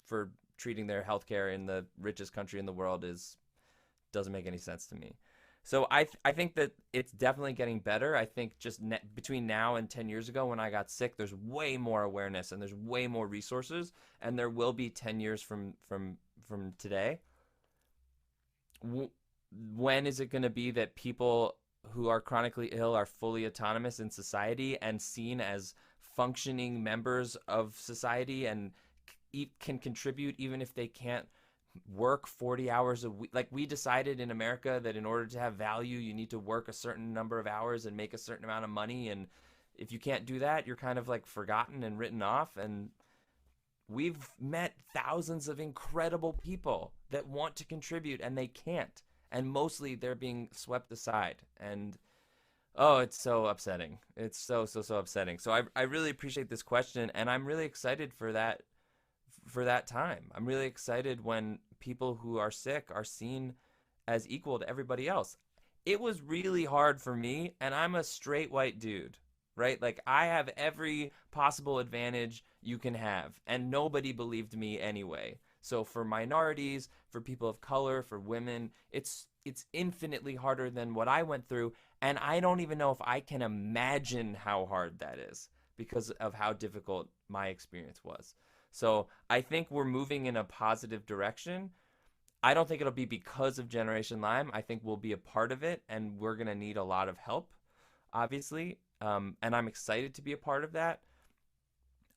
for treating their healthcare in the richest country in the world doesn't make any sense to me. So I think that it's definitely getting better. I think just between now and 10 years ago when I got sick, there's way more awareness and there's way more resources, and there will be 10 years from today. When is it going to be that people who are chronically ill are fully autonomous in society and seen as functioning members of society and can contribute even if they can't work 40 hours a week? Like, we decided in America that in order to have value, you need to work a certain number of hours and make a certain amount of money. And if you can't do that, you're kind of like forgotten and written off. And we've met thousands of incredible people that want to contribute and they can't. And mostly they're being swept aside. And oh, it's so upsetting. It's so upsetting. So I really appreciate this question, and I'm really excited for that time. I'm really excited when people who are sick are seen as equal to everybody else. It was really hard for me, and I'm a straight white dude, right? Like, I have every possible advantage you can have, and nobody believed me anyway. So for minorities, for people of color, for women, it's infinitely harder than what I went through, and I don't even know if I can imagine how hard that is because of how difficult my experience was. So I think we're moving in a positive direction. I don't think it'll be because of Generation Lyme. I think we'll be a part of it, and we're going to need a lot of help, obviously. And I'm excited to be a part of that.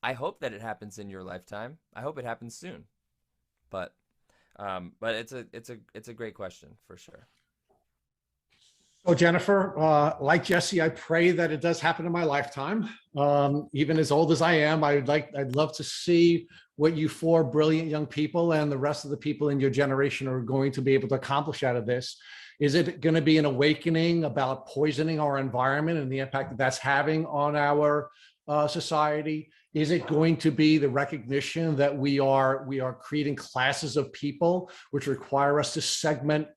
I hope that it happens in your lifetime. I hope it happens soon. But it's a great question for sure. So Jennifer, like Jesse, I pray that it does happen in my lifetime. Even as old as I am, I'd love to see what you four brilliant young people and the rest of the people in your generation are going to be able to accomplish out of this. Is it going to be an awakening about poisoning our environment and the impact that that's having on our society? Is it going to be the recognition that we are creating classes of people which require us to segment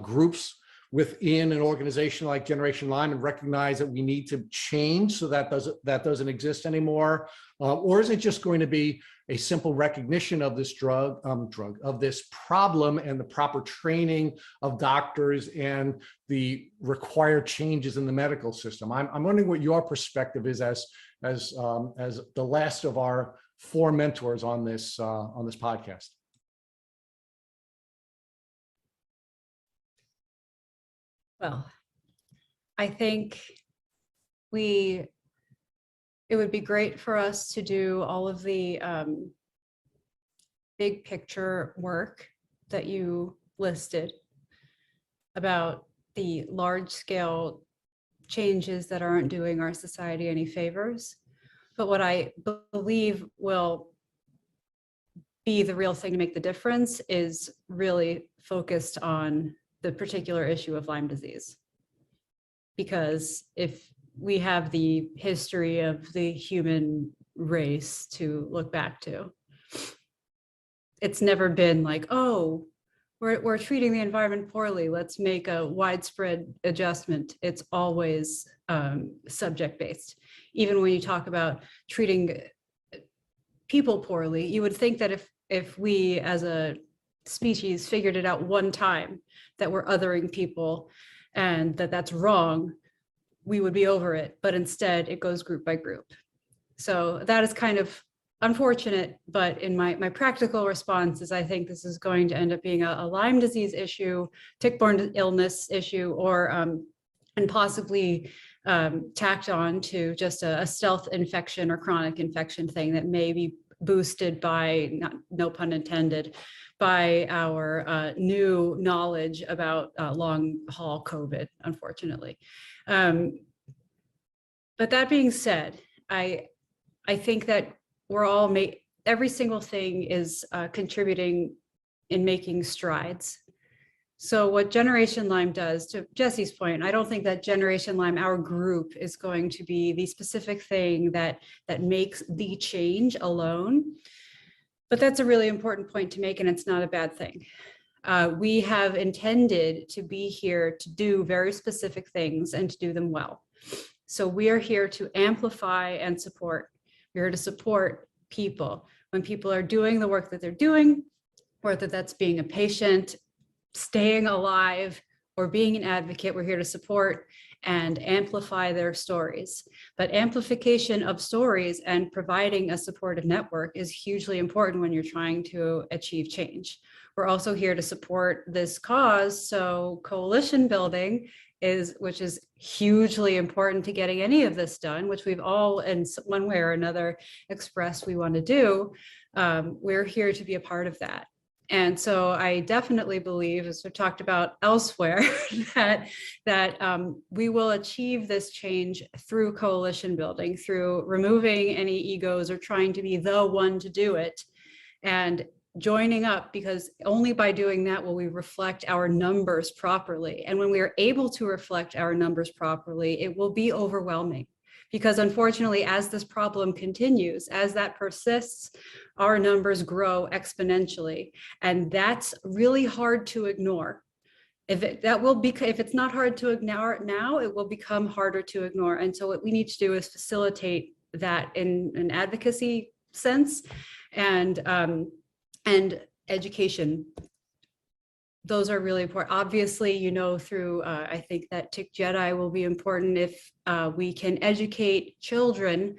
groups within an organization like Generation Lyme and recognize that we need to change so that doesn't exist anymore? Or is it just going to be a simple recognition of this of this problem and the proper training of doctors and the required changes in the medical system? I'm wondering what your perspective is as the last of our four mentors on this podcast. Well, I think it would be great for us to do all of the big picture work that you listed about the large scale changes that aren't doing our society any favors. But what I believe will be the real thing to make the difference is really focused on the particular issue of Lyme disease. Because if we have the history of the human race to look back to, it's never been like, oh, we're treating the environment poorly, let's make a widespread adjustment. It's always subject-based. Even when you talk about treating people poorly, you would think that if we as a species figured it out one time that we're othering people and that's wrong, we would be over it. But instead it goes group by group. So that is kind of unfortunate, but in my practical response is I think this is going to end up being a Lyme disease issue, tick-borne illness issue, or and possibly tacked on to just a stealth infection or chronic infection thing that may be boosted by, no pun intended, by our new knowledge about long haul COVID, unfortunately. But that being said, I think that we're all every single thing is contributing in making strides. So what Generation Lyme does, to Jesse's point, I don't think that Generation Lyme, our group, is going to be the specific thing that makes the change alone. But that's a really important point to make, and it's not a bad thing. We have intended to be here to do very specific things and to do them well. So we are here to amplify and support. We're here to support people. When people are doing the work that they're doing, whether that's being a patient, staying alive, or being an advocate. We're here to support and amplify their stories. But amplification of stories and providing a supportive network is hugely important when you're trying to achieve change. We're also here to support this cause. So coalition building which is hugely important to getting any of this done, which we've all in one way or another expressed we want to do. We're here to be a part of that. And so I definitely believe, as we've talked about elsewhere, that we will achieve this change through coalition building, through removing any egos or trying to be the one to do it, and joining up, because only by doing that will we reflect our numbers properly. And when we are able to reflect our numbers properly, it will be overwhelming. Because unfortunately, as this problem continues, as that persists, our numbers grow exponentially. And that's really hard to ignore. If it's not hard to ignore now, it will become harder to ignore. And so what we need to do is facilitate that in an advocacy sense and education. Those are really important. Obviously, through, I think that Tick Jedi will be important if we can educate children,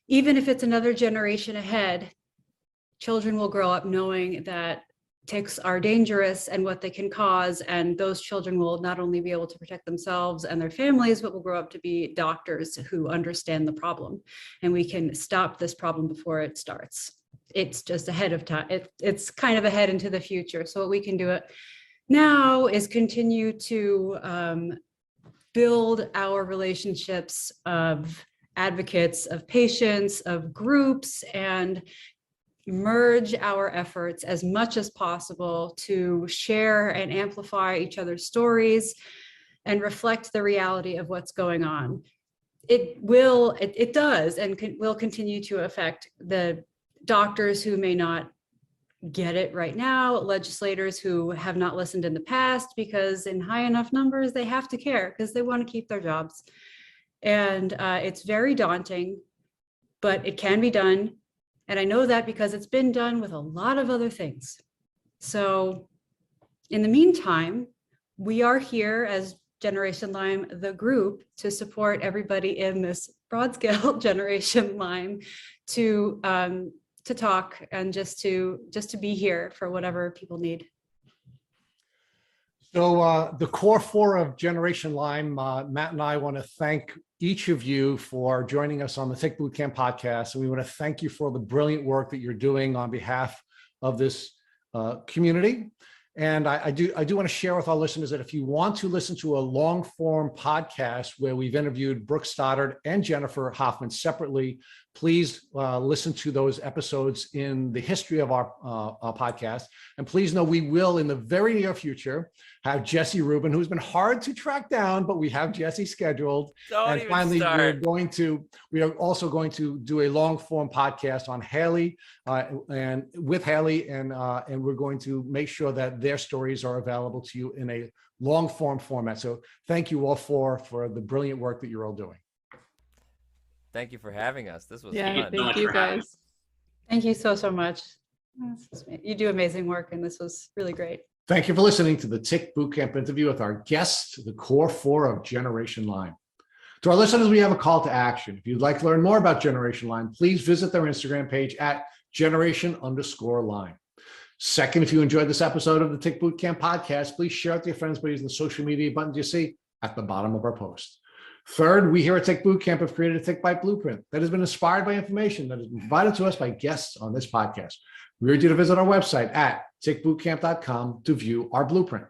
even if it's another generation ahead. Children will grow up knowing that ticks are dangerous and what they can cause, and those children will not only be able to protect themselves and their families, but will grow up to be doctors who understand the problem, and we can stop this problem before it starts. It's just ahead of time. It's kind of ahead into the future. So what we can do it now is continue to build our relationships of advocates, of patients, of groups, and merge our efforts as much as possible to share and amplify each other's stories and reflect the reality of what's going on. It does and will continue to affect the doctors who may not get it right now, legislators who have not listened in the past, because in high enough numbers, they have to care because they want to keep their jobs. And it's very daunting, but it can be done. And I know that because it's been done with a lot of other things. So in the meantime, we are here as Generation Lyme, the group, to support everybody in this broad scale Generation Lyme to talk and just to be here for whatever people need. So the core four of Generation Lyme, Matt and I want to thank each of you for joining us on the Tick Bootcamp podcast. And we want to thank you for the brilliant work that you're doing on behalf of this community. And I do want to share with our listeners that if you want to listen to a long form podcast where we've interviewed Brooke Stoddard and Jennifer Hoffmann separately, please listen to those episodes in the history of our podcast. And please know we will, in the very near future, have Jesse Ruben, who's been hard to track down, but we have Jesse scheduled. And finally, we are also going to do a long form podcast on Haley and with Haley, and we're going to make sure that their stories are available to you in a long form format. So thank you all for the brilliant work that you're all doing. Thank you for having us. This was fun. so Thank you guys. Thank you so much. You do amazing work, and this was really great. Thank you for listening to the Tick Bootcamp interview with our guest, the core four of Generation Lyme. To our listeners, we have a call to action. If you'd like to learn more about Generation Lyme, please visit their Instagram page at generation_Lyme. Second, if you enjoyed this episode of the Tick Bootcamp podcast, please share it with your friends by using the social media buttons you see at the bottom of our post. Third, we here at Tick Bootcamp have created a Tick Bite Blueprint that has been inspired by information that has been provided to us by guests on this podcast. We urge you to visit our website at tickbootcamp.com to view our blueprint.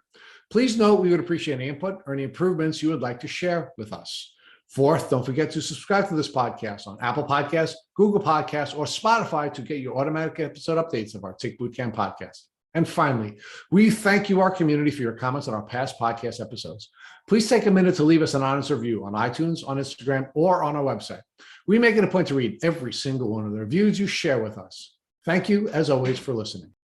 Please note we would appreciate any input or any improvements you would like to share with us. Fourth, don't forget to subscribe to this podcast on Apple Podcasts, Google Podcasts, or Spotify to get your automatic episode updates of our Tick Bootcamp podcast. And finally, we thank you, our community, for your comments on our past podcast episodes. Please take a minute to leave us an honest review on iTunes, on Instagram, or on our website. We make it a point to read every single one of the reviews you share with us. Thank you, as always, for listening.